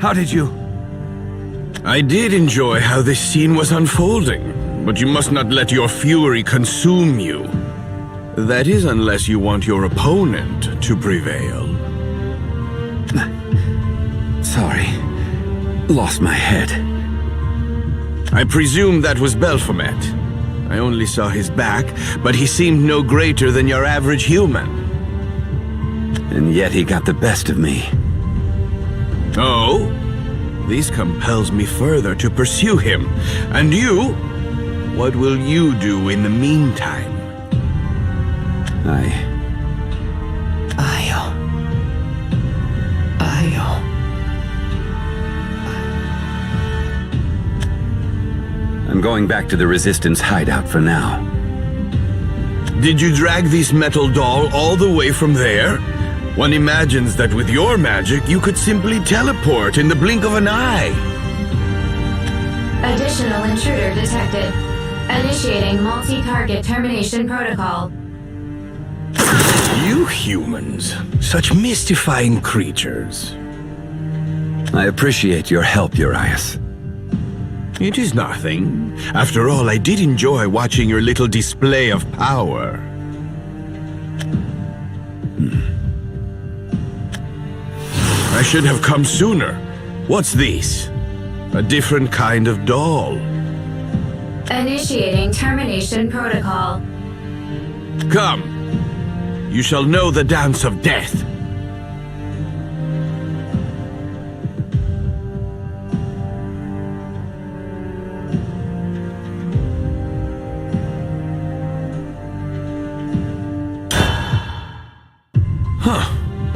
How did you... I did enjoy how this scene was unfolding, but you must not let your fury consume you. That is, unless you want your opponent to prevail. Sorry. Lost my head. I presume that was Belphomet. I only saw his back, but he seemed no greater than your average human. And yet he got the best of me. Oh? This compels me further to pursue him. And you? What will you do in the meantime? I'm going back to the Resistance hideout for now. Did you drag this metal doll all the way from there? One imagines that with your magic, you could simply teleport in the blink of an eye. Additional intruder detected. Initiating multi-target termination protocol. You humans, such mystifying creatures. I appreciate your help, Urias. It is nothing. After all, I did enjoy watching your little display of power. I should have come sooner. What's this? A different kind of doll. Initiating termination protocol. Come. You shall know the dance of death.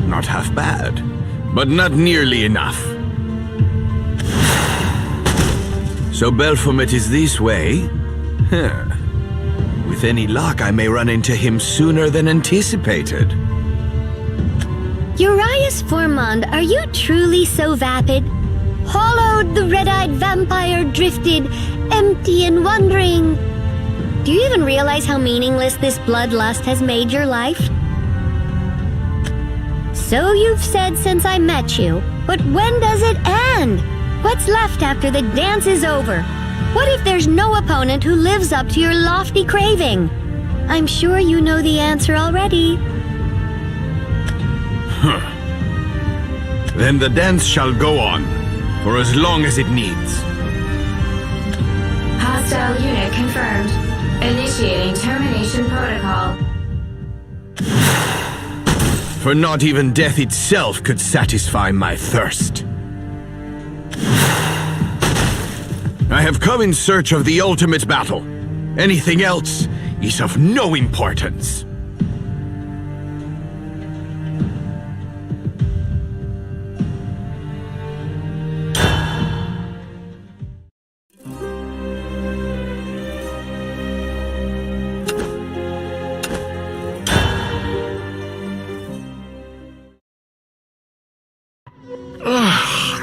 Not half bad, but not nearly enough. So Belphomet is this way? With any luck, I may run into him sooner than anticipated. Urias Formond, are you truly so vapid? Hollowed, the red-eyed vampire drifted, empty and wondering. Do you even realize how meaningless this bloodlust has made your life? So you've said since I met you, but when does it end? What's left after the dance is over? What if there's no opponent who lives up to your lofty craving? I'm sure you know the answer already. Then the dance shall go on, for as long as it needs. Hostile unit confirmed. Initiating termination protocol. For not even death itself could satisfy my thirst. I have come in search of the ultimate battle. Anything else is of no importance.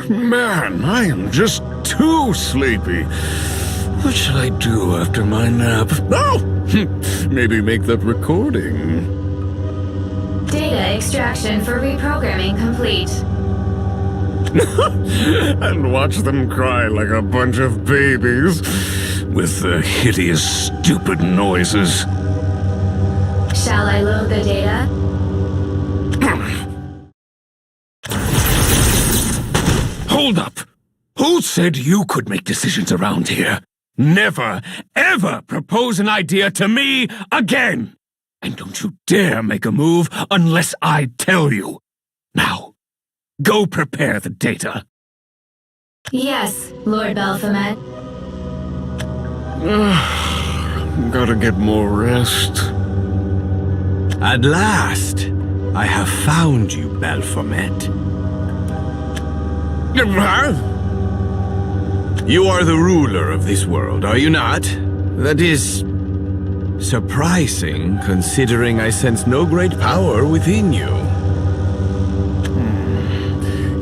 Man, I am just too sleepy. What shall I do after my nap? Oh! Maybe make that recording. Data extraction for reprogramming complete. And watch them cry like a bunch of babies. With the hideous, stupid noises. Shall I load the data? Hold up! Who said you could make decisions around here? Never, ever propose an idea to me again! And don't you dare make a move unless I tell you. Now, go prepare the data. Yes, Lord Belphomet. Gotta get more rest. At last, I have found you, Belphomet. You are the ruler of this world, are you not? That is surprising, considering I sense no great power within you.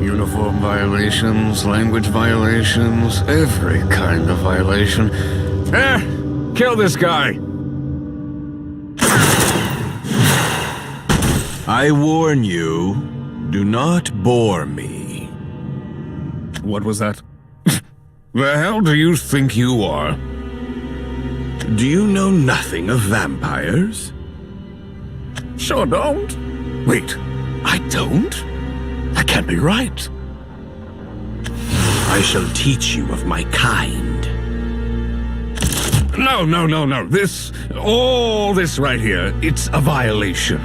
Uniform violations, language violations, every kind of violation. Kill this guy! I warn you, do not bore me. What was that? The hell do you think you are? Do you know nothing of vampires? Sure don't. Wait, I don't? That can't be right. I shall teach you of my kind. No. All this right here, it's a violation.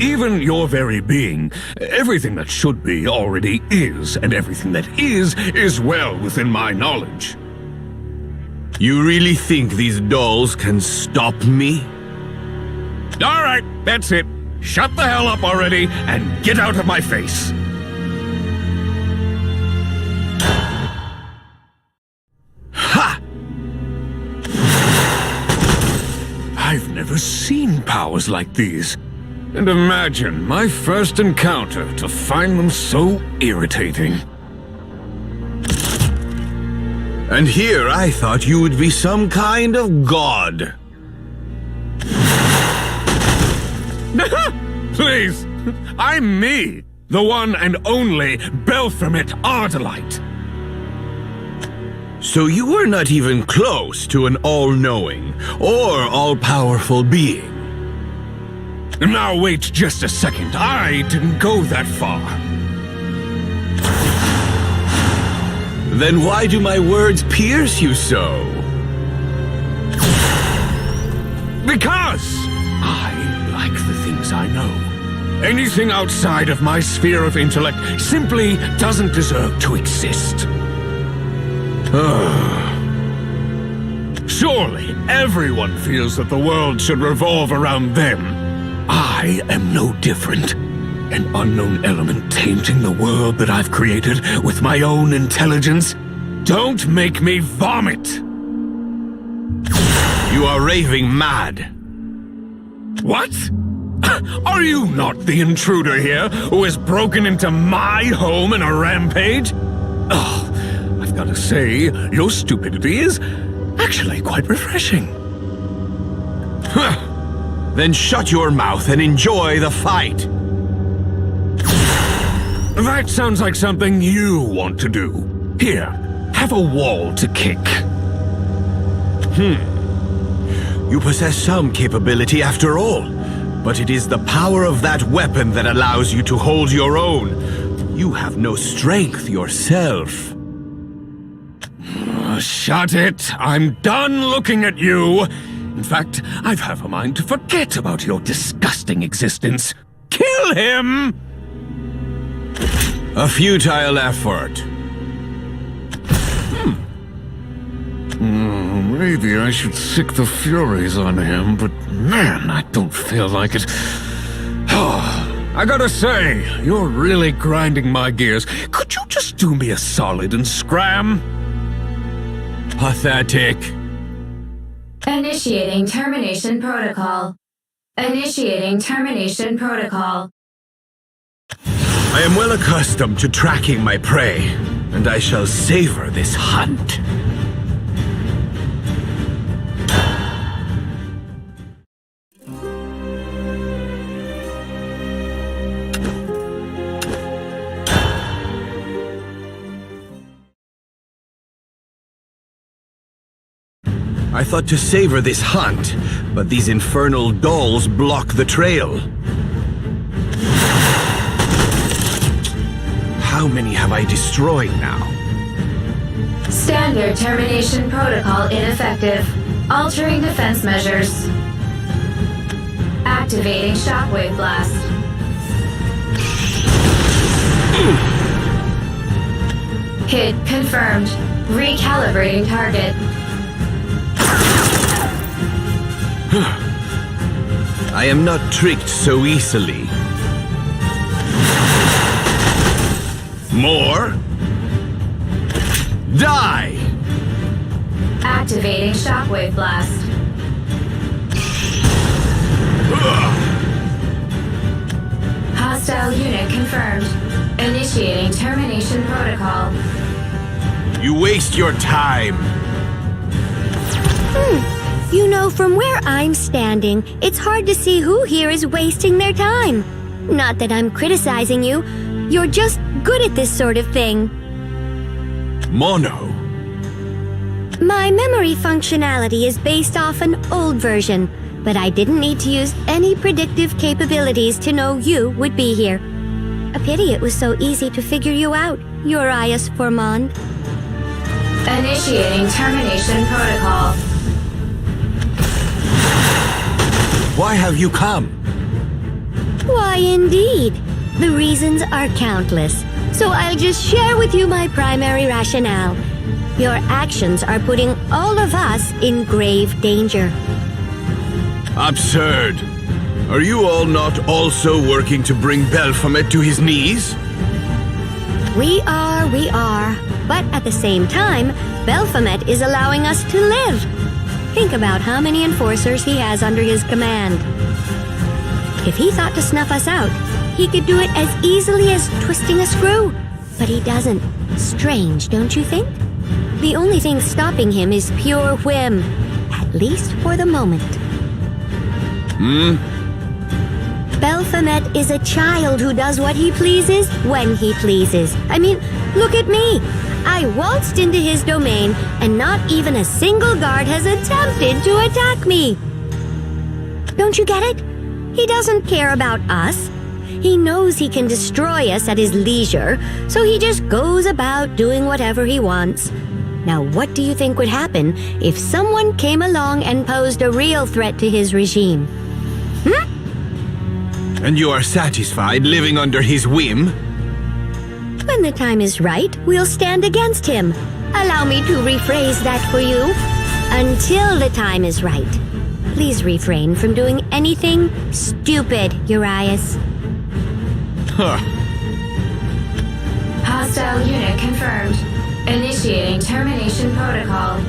Even your very being, everything that should be already is, and everything that is well within my knowledge. You really think these dolls can stop me? All right, that's it. Shut the hell up already and get out of my face. Ha! I've never seen powers like these. And imagine my first encounter to find them so irritating. And here I thought you would be some kind of god. Please, I'm me, the one and only Belphomet Ardalite. So you were not even close to an all-knowing or all-powerful being. Now wait just a second, I didn't go that far. Then why do my words pierce you so? Because I like the things I know. Anything outside of my sphere of intellect simply doesn't deserve to exist. Surely everyone feels that the world should revolve around them. I am no different. An unknown element tainting the world that I've created with my own intelligence. Don't make me vomit! You are raving mad. What? Are you not the intruder here who has broken into my home in a rampage? Oh, I've got to say, your stupidity is actually quite refreshing. Then shut your mouth and enjoy the fight. That sounds like something you want to do. Here, have a wall to kick. You possess some capability after all, but it is the power of that weapon that allows you to hold your own. You have no strength yourself. Shut it! I'm done looking at you! In fact, I've half a mind to forget about your disgusting existence. Kill him! A futile effort. Maybe I should sick the Furies on him, but man, I don't feel like it. I gotta say, you're really grinding my gears. Could you just do me a solid and scram? Pathetic. Initiating termination protocol. Initiating termination protocol. I am well accustomed to tracking my prey, and I shall savor this hunt. I thought to savor this hunt, but these infernal dolls block the trail. How many have I destroyed now? Standard termination protocol ineffective. Altering defense measures. Activating shockwave blast. Hit confirmed. Recalibrating target. I am not tricked so easily. More? Die! Activating shockwave blast. Hostile unit confirmed. Initiating termination protocol. You waste your time. You know, from where I'm standing, it's hard to see who here is wasting their time. Not that I'm criticizing you. You're just good at this sort of thing. Mono. My memory functionality is based off an old version, but I didn't need to use any predictive capabilities to know you would be here. A pity it was so easy to figure you out, Urias Formand. Initiating termination protocol. Why have you come? Why, indeed. The reasons are countless. So I'll just share with you my primary rationale. Your actions are putting all of us in grave danger. Absurd. Are you all not also working to bring Belphomet to his knees? We are. But at the same time, Belphomet is allowing us to live. Think about how many enforcers he has under his command. If he thought to snuff us out, he could do it as easily as twisting a screw. But he doesn't. Strange, don't you think? The only thing stopping him is pure whim. At least for the moment. Belphomet is a child who does what he pleases when he pleases. I mean, look at me. I waltzed into his domain, and not even a single guard has attempted to attack me. Don't you get it? He doesn't care about us. He knows he can destroy us at his leisure, so he just goes about doing whatever he wants. Now, what do you think would happen if someone came along and posed a real threat to his regime? And you are satisfied living under his whim? When the time is right, we'll stand against him. Allow me to rephrase that for you. Until the time is right. Please refrain from doing anything stupid, Urias. Hostile unit confirmed. Initiating termination protocol.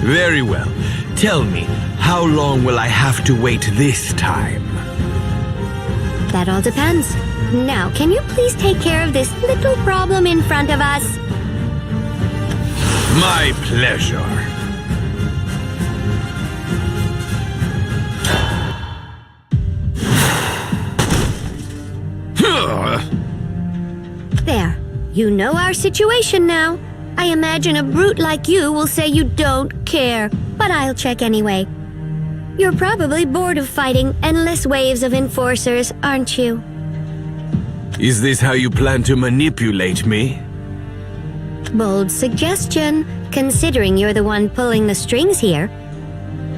Very well. Tell me, how long will I have to wait this time? That all depends. Now, can you please take care of this little problem in front of us? My pleasure. There. You know our situation now. I imagine a brute like you will say you don't care, but I'll check anyway. You're probably bored of fighting endless waves of enforcers, aren't you? Is this how you plan to manipulate me? Bold suggestion, considering you're the one pulling the strings here.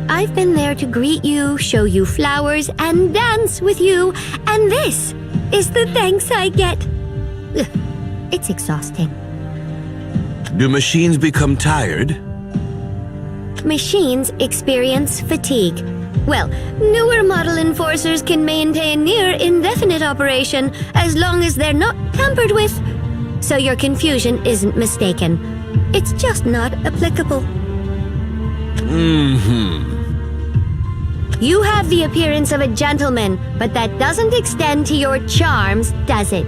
I've been there to greet you, show you flowers, and dance with you, and this is the thanks I get. Ugh, it's exhausting. Do machines become tired? Machines experience fatigue. Well, newer model enforcers can maintain near indefinite operation as long as they're not tampered with. So your confusion isn't mistaken. It's just not applicable. You have the appearance of a gentleman, but that doesn't extend to your charms, does it?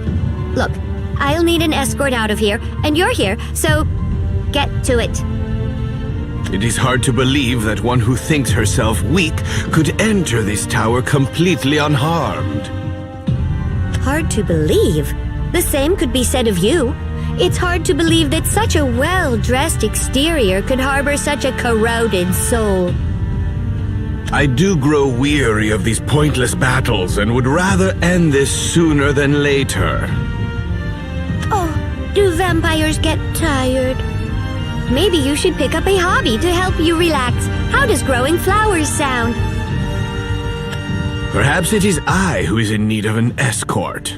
Look, I'll need an escort out of here, and you're here, so get to it. It is hard to believe that one who thinks herself weak could enter this tower completely unharmed. Hard to believe? The same could be said of you. It's hard to believe that such a well-dressed exterior could harbor such a corroded soul. I do grow weary of these pointless battles and would rather end this sooner than later. Oh, do vampires get tired? Maybe you should pick up a hobby to help you relax. How does growing flowers sound? Perhaps it is I who is in need of an escort.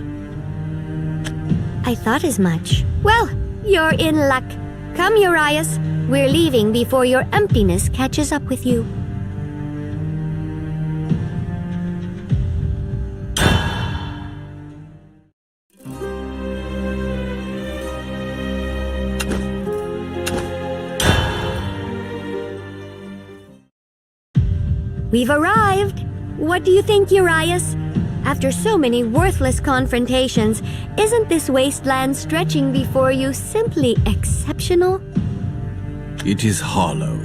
I thought as much. Well, you're in luck. Come, Urias. We're leaving before your emptiness catches up with you. We've arrived! What do you think, Urias? After so many worthless confrontations, isn't this wasteland stretching before you simply exceptional? It is hollow.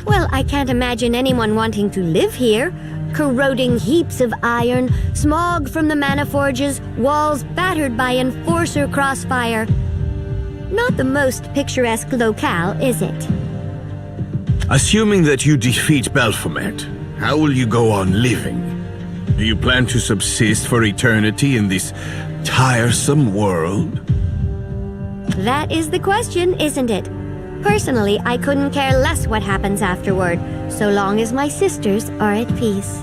Well, I can't imagine anyone wanting to live here. Corroding heaps of iron, smog from the mana forges, walls battered by enforcer crossfire. Not the most picturesque locale, is it? Assuming that you defeat Belphomet, how will you go on living? Do you plan to subsist for eternity in this tiresome world? That is the question, isn't it? Personally, I couldn't care less what happens afterward, so long as my sisters are at peace.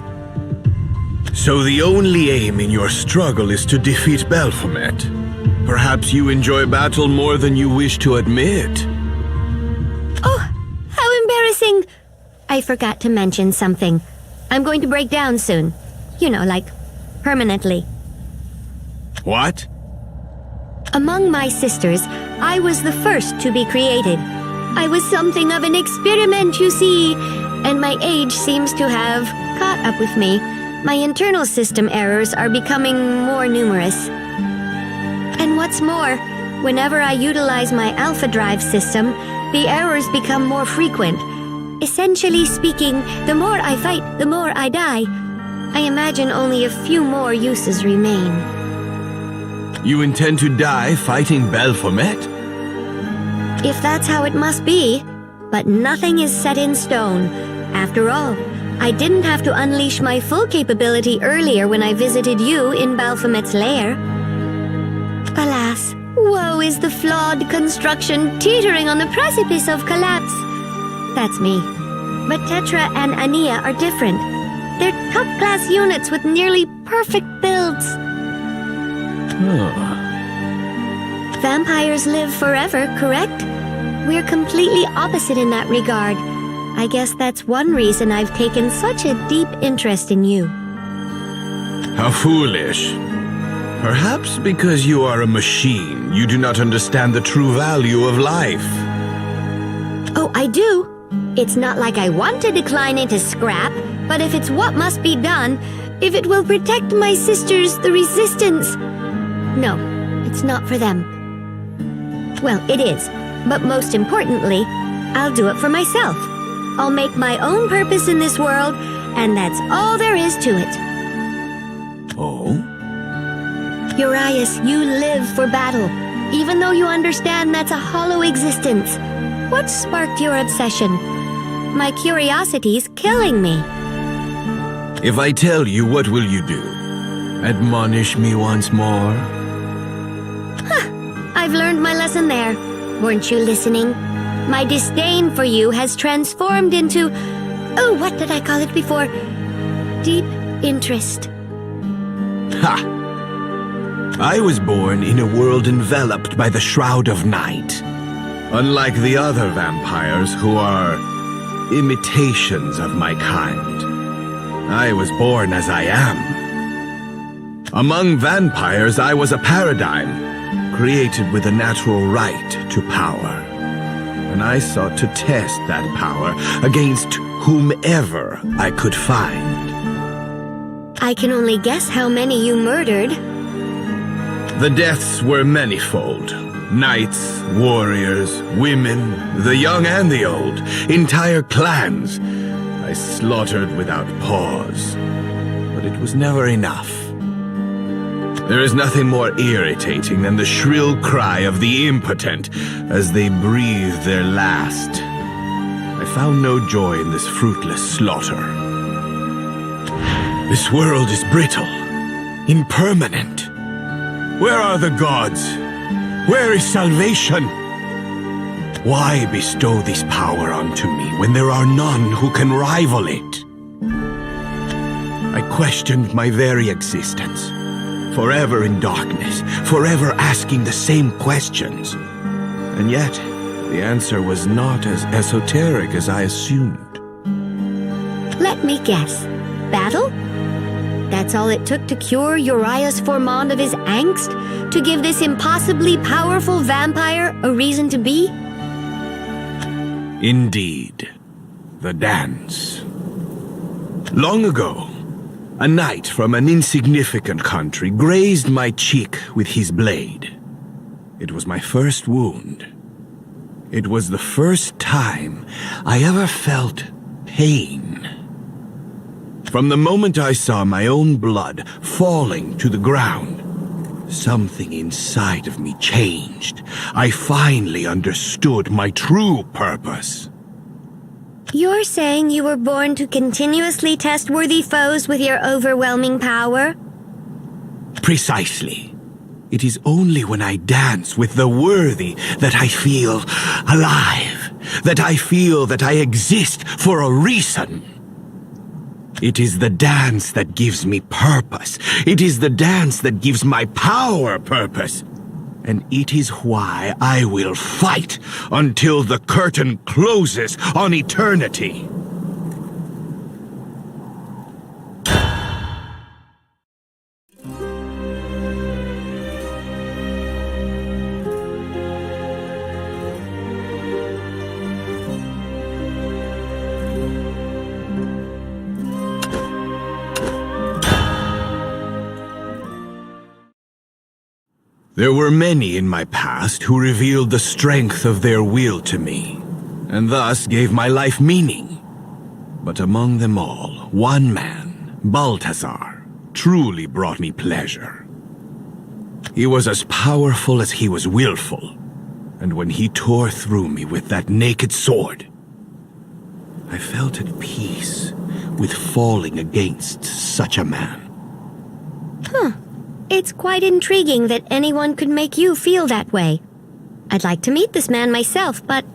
So the only aim in your struggle is to defeat Belphomet. Perhaps you enjoy battle more than you wish to admit. Oh, how embarrassing! I forgot to mention something. I'm going to break down soon. You know, like, permanently. What? Among my sisters, I was the first to be created. I was something of an experiment, you see, and my age seems to have caught up with me. My internal system errors are becoming more numerous. And what's more, whenever I utilize my alpha drive system, the errors become more frequent. Essentially speaking, the more I fight, the more I die. I imagine only a few more uses remain. You intend to die fighting Belphomet? If that's how it must be, but nothing is set in stone. After all, I didn't have to unleash my full capability earlier when I visited you in Belphomet's lair. Alas, woe is the flawed construction teetering on the precipice of collapse. That's me. But Tetra and Aenea are different. They're top-class units with nearly perfect builds. Vampires live forever, correct? We're completely opposite in that regard. I guess that's one reason I've taken such a deep interest in you. How foolish. Perhaps because you are a machine, you do not understand the true value of life. Oh, I do. It's not like I want to decline into scrap, but if it's what must be done, if it will protect my sisters, the Resistance... No, it's not for them. Well, it is, but most importantly, I'll do it for myself. I'll make my own purpose in this world, and that's all there is to it. Oh? Urias, you live for battle, even though you understand that's a hollow existence. What sparked your obsession? My curiosity's killing me. If I tell you, what will you do? Admonish me once more? I've learned my lesson there. Weren't you listening? My disdain for you has transformed into... Oh, what did I call it before? Deep interest. Ha! I was born in a world enveloped by the Shroud of Night. Unlike the other vampires who are imitations of my kind, I was born as I am. Among vampires, I was a paradigm, created with a natural right to power. And I sought to test that power against whomever I could find. I can only guess how many you murdered. The deaths were manifold. Knights, warriors, women, the young and the old, entire clans. I slaughtered without pause. But it was never enough. There is nothing more irritating than the shrill cry of the impotent as they breathe their last. I found no joy in this fruitless slaughter. This world is brittle, impermanent. Where are the gods? Where is salvation? Why bestow this power onto me when there are none who can rival it? I questioned my very existence. Forever in darkness, forever asking the same questions. And yet, the answer was not as esoteric as I assumed. Let me guess. Battle? That's all it took to cure Urias Formond of his angst? To give this impossibly powerful vampire a reason to be? Indeed. The dance. Long ago, a knight from an insignificant country grazed my cheek with his blade. It was my first wound. It was the first time I ever felt pain. From the moment I saw my own blood falling to the ground, something inside of me changed. I finally understood my true purpose. You're saying you were born to continuously test worthy foes with your overwhelming power? Precisely. It is only when I dance with the worthy that I feel alive. that I feel that I exist for a reason. It is the dance that gives me purpose. It is the dance that gives my power purpose. And it is why I will fight until the curtain closes on eternity. There were many in my past who revealed the strength of their will to me, and thus gave my life meaning. But among them all, one man, Balthazar, truly brought me pleasure. He was as powerful as he was willful, and when he tore through me with that naked sword, I felt at peace with falling against such a man. It's quite intriguing that anyone could make you feel that way. I'd like to meet this man myself, but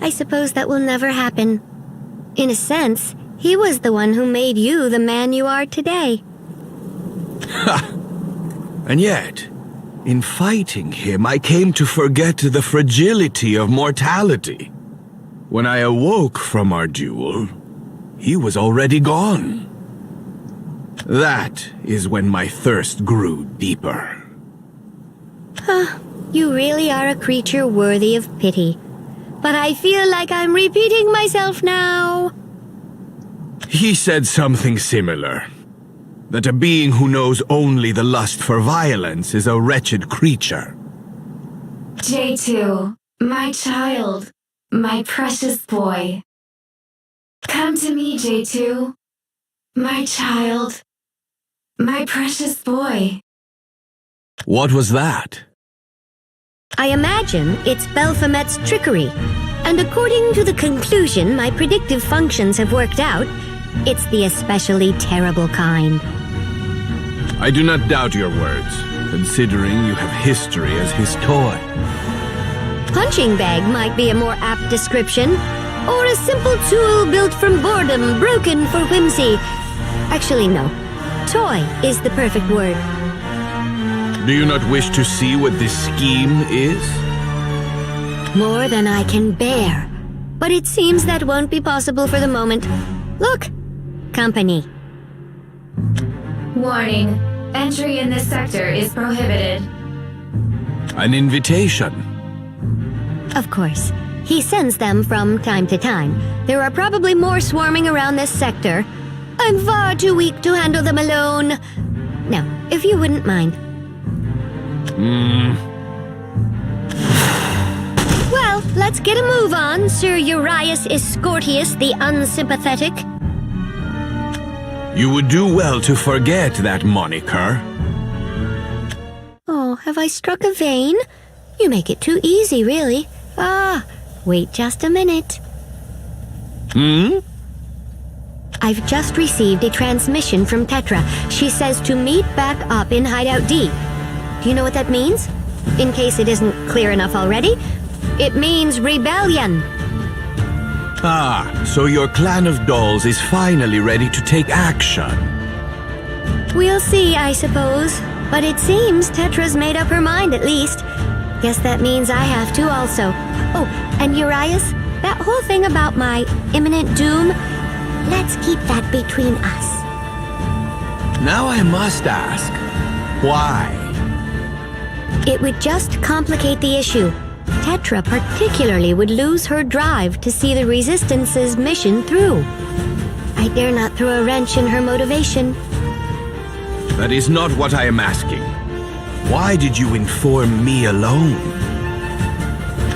I suppose that will never happen. In a sense, he was the one who made you the man you are today. Ha! And yet, in fighting him, I came to forget the fragility of mortality. When I awoke from our duel, he was already gone. That is when my thirst grew deeper. You really are a creature worthy of pity. But I feel like I'm repeating myself now. He said something similar. That a being who knows only the lust for violence is a wretched creature. J2, my child, my precious boy. Come to me, J2. My child, my precious boy. What was that? I imagine it's Belphomet's trickery. And according to the conclusion my predictive functions have worked out, it's the especially terrible kind. I do not doubt your words, considering you have history as his toy. Punching bag might be a more apt description. Or a simple tool built from boredom, broken for whimsy. Actually, no. Toy is the perfect word. Do you not wish to see what this scheme is? More than I can bear. But it seems that won't be possible for the moment. Look! Company. Warning. Entry in this sector is prohibited. An invitation. Of course. He sends them from time to time. There are probably more swarming around this sector. I'm far too weak to handle them alone. Now, if you wouldn't mind. Well, let's get a move on, Sir Urias Scortius the Unsympathetic. You would do well to forget that moniker. Oh, have I struck a vein? You make it too easy, really. Wait just a minute. I've just received a transmission from Tetra. She says to meet back up in Hideout D. Do you know what that means? In case it isn't clear enough already, it means rebellion. So your clan of dolls is finally ready to take action. We'll see, I suppose. But it seems Tetra's made up her mind, at least. Guess that means I have to also. Oh, and Urias, that whole thing about my imminent doom, let's keep that between us. Now I must ask, why? It would just complicate the issue. Tetra particularly would lose her drive to see the Resistance's mission through. I dare not throw a wrench in her motivation. That is not what I am asking. Why did you inform me alone?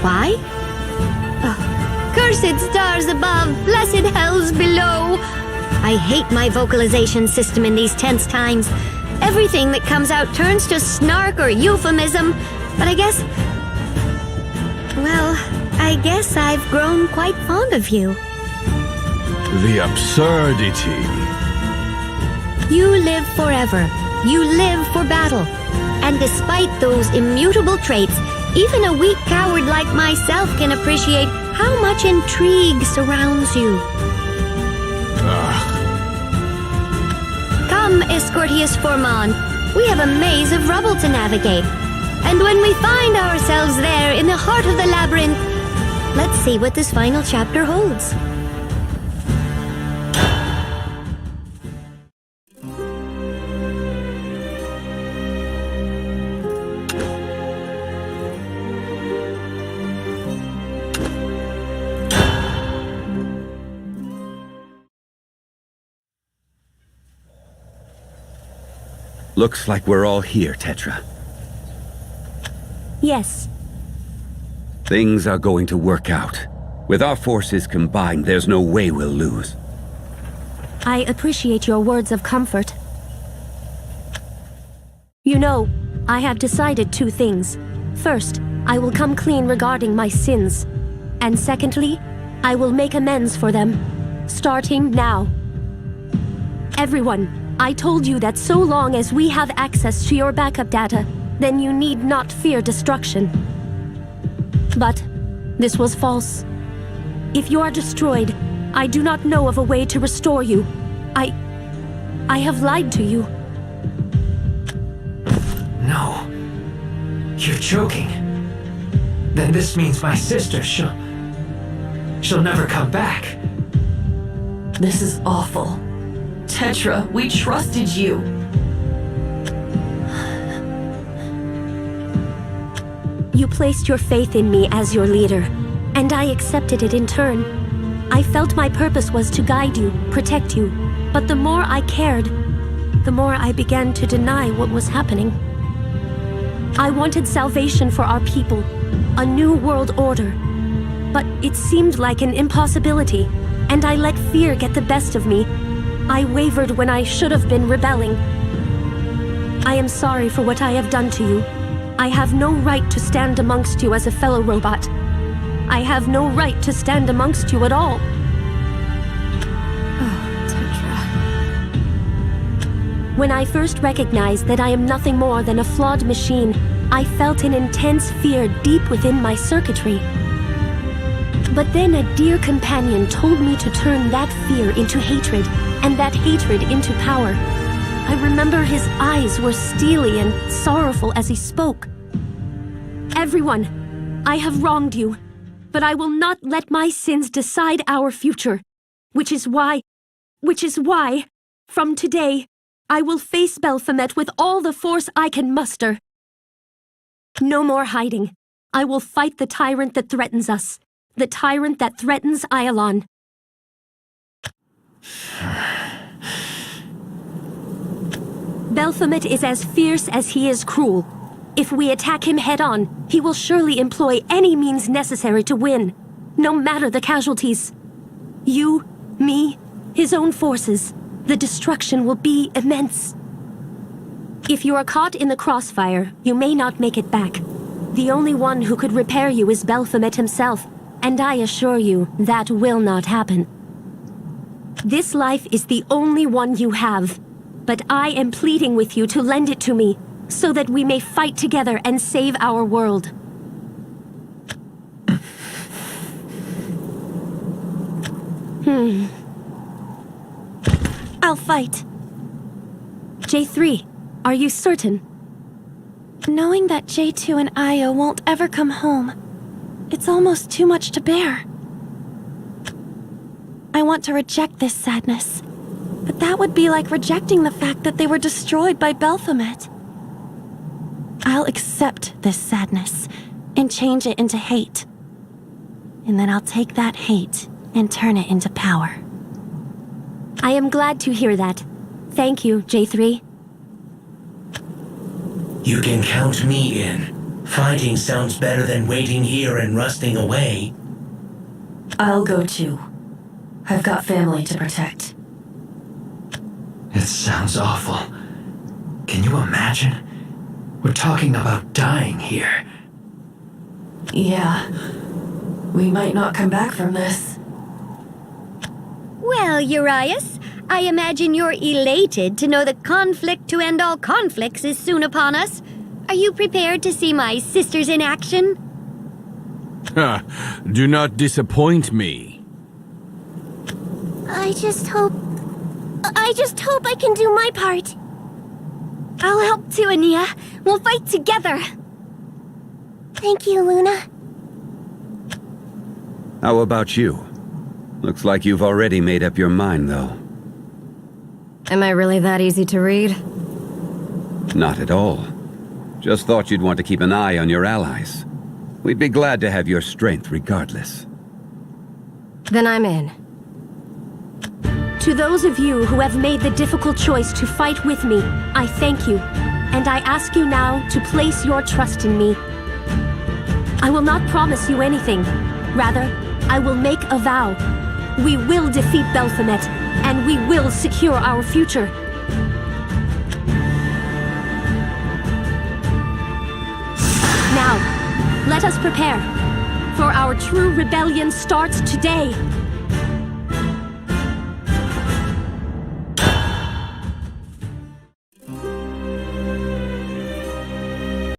Why? Cursed stars above, blessed hells below. I hate my vocalization system in these tense times. Everything that comes out turns to snark or euphemism. But I guess I've grown quite fond of you. The absurdity. You live forever. You live for battle. And despite those immutable traits, even a weak coward like myself can appreciate How much intrigue surrounds you? Come, Escortius Formon. We have a maze of rubble to navigate. And when we find ourselves there in the heart of the labyrinth, let's see what this final chapter holds. Looks like we're all here, Tetra. Yes. Things are going to work out. With our forces combined, there's no way we'll lose. I appreciate your words of comfort. You know, I have decided 2 things. First, I will come clean regarding my sins. And secondly, I will make amends for them, starting now. Everyone, I told you that so long as we have access to your backup data, then you need not fear destruction. But this was false. If you are destroyed, I do not know of a way to restore you. I have lied to you. No. You're joking. Then this means my sister, she'll never come back. This is awful. Tetra, we trusted you. You placed your faith in me as your leader, and I accepted it in turn. I felt my purpose was to guide you, protect you, but the more I cared, the more I began to deny what was happening. I wanted salvation for our people, a new world order, but it seemed like an impossibility, and I let fear get the best of me. I wavered when I should have been rebelling. I am sorry for what I have done to you. I have no right to stand amongst you as a fellow robot. I have no right to stand amongst you at all. Oh, Tetra. When I first recognized that I am nothing more than a flawed machine, I felt an intense fear deep within my circuitry. But then a dear companion told me to turn that fear into hatred, and that hatred into power. I remember his eyes were steely and sorrowful as he spoke. Everyone, I have wronged you, but I will not let my sins decide our future. Which is why, from today, I will face Belphomet with all the force I can muster. No more hiding. I will fight the tyrant that threatens us, the tyrant that threatens Iolan. Belphomet is as fierce as he is cruel. If we attack him head-on, he will surely employ any means necessary to win, no matter the casualties. You, me, his own forces, the destruction will be immense. If you are caught in the crossfire, you may not make it back. The only one who could repair you is Belphomet himself, and I assure you that will not happen. This life is the only one you have. But I am pleading with you to lend it to me, so that we may fight together and save our world. I'll fight. J3, are you certain? Knowing that J2 and Io won't ever come home, it's almost too much to bear. I want to reject this sadness. But that would be like rejecting the fact that they were destroyed by Belphomet. I'll accept this sadness and change it into hate. And then I'll take that hate and turn it into power. I am glad to hear that. Thank you, J3. You can count me in. Fighting sounds better than waiting here and rusting away. I'll go too. I've got family to protect. It sounds awful. Can you imagine? We're talking about dying here. Yeah. We might not come back from this. Well, Urias, I imagine you're elated to know the conflict to end all conflicts is soon upon us. Are you prepared to see my sisters in action? Do not disappoint me. I just hope I can do my part. I'll help too, Aenea. We'll fight together. Thank you, Luna. How about you? Looks like you've already made up your mind, though. Am I really that easy to read? Not at all. Just thought you'd want to keep an eye on your allies. We'd be glad to have your strength regardless. Then I'm in. To those of you who have made the difficult choice to fight with me, I thank you, and I ask you now to place your trust in me. I will not promise you anything. Rather, I will make a vow. We will defeat Belphomet, and we will secure our future. Now, let us prepare, for our true rebellion starts today.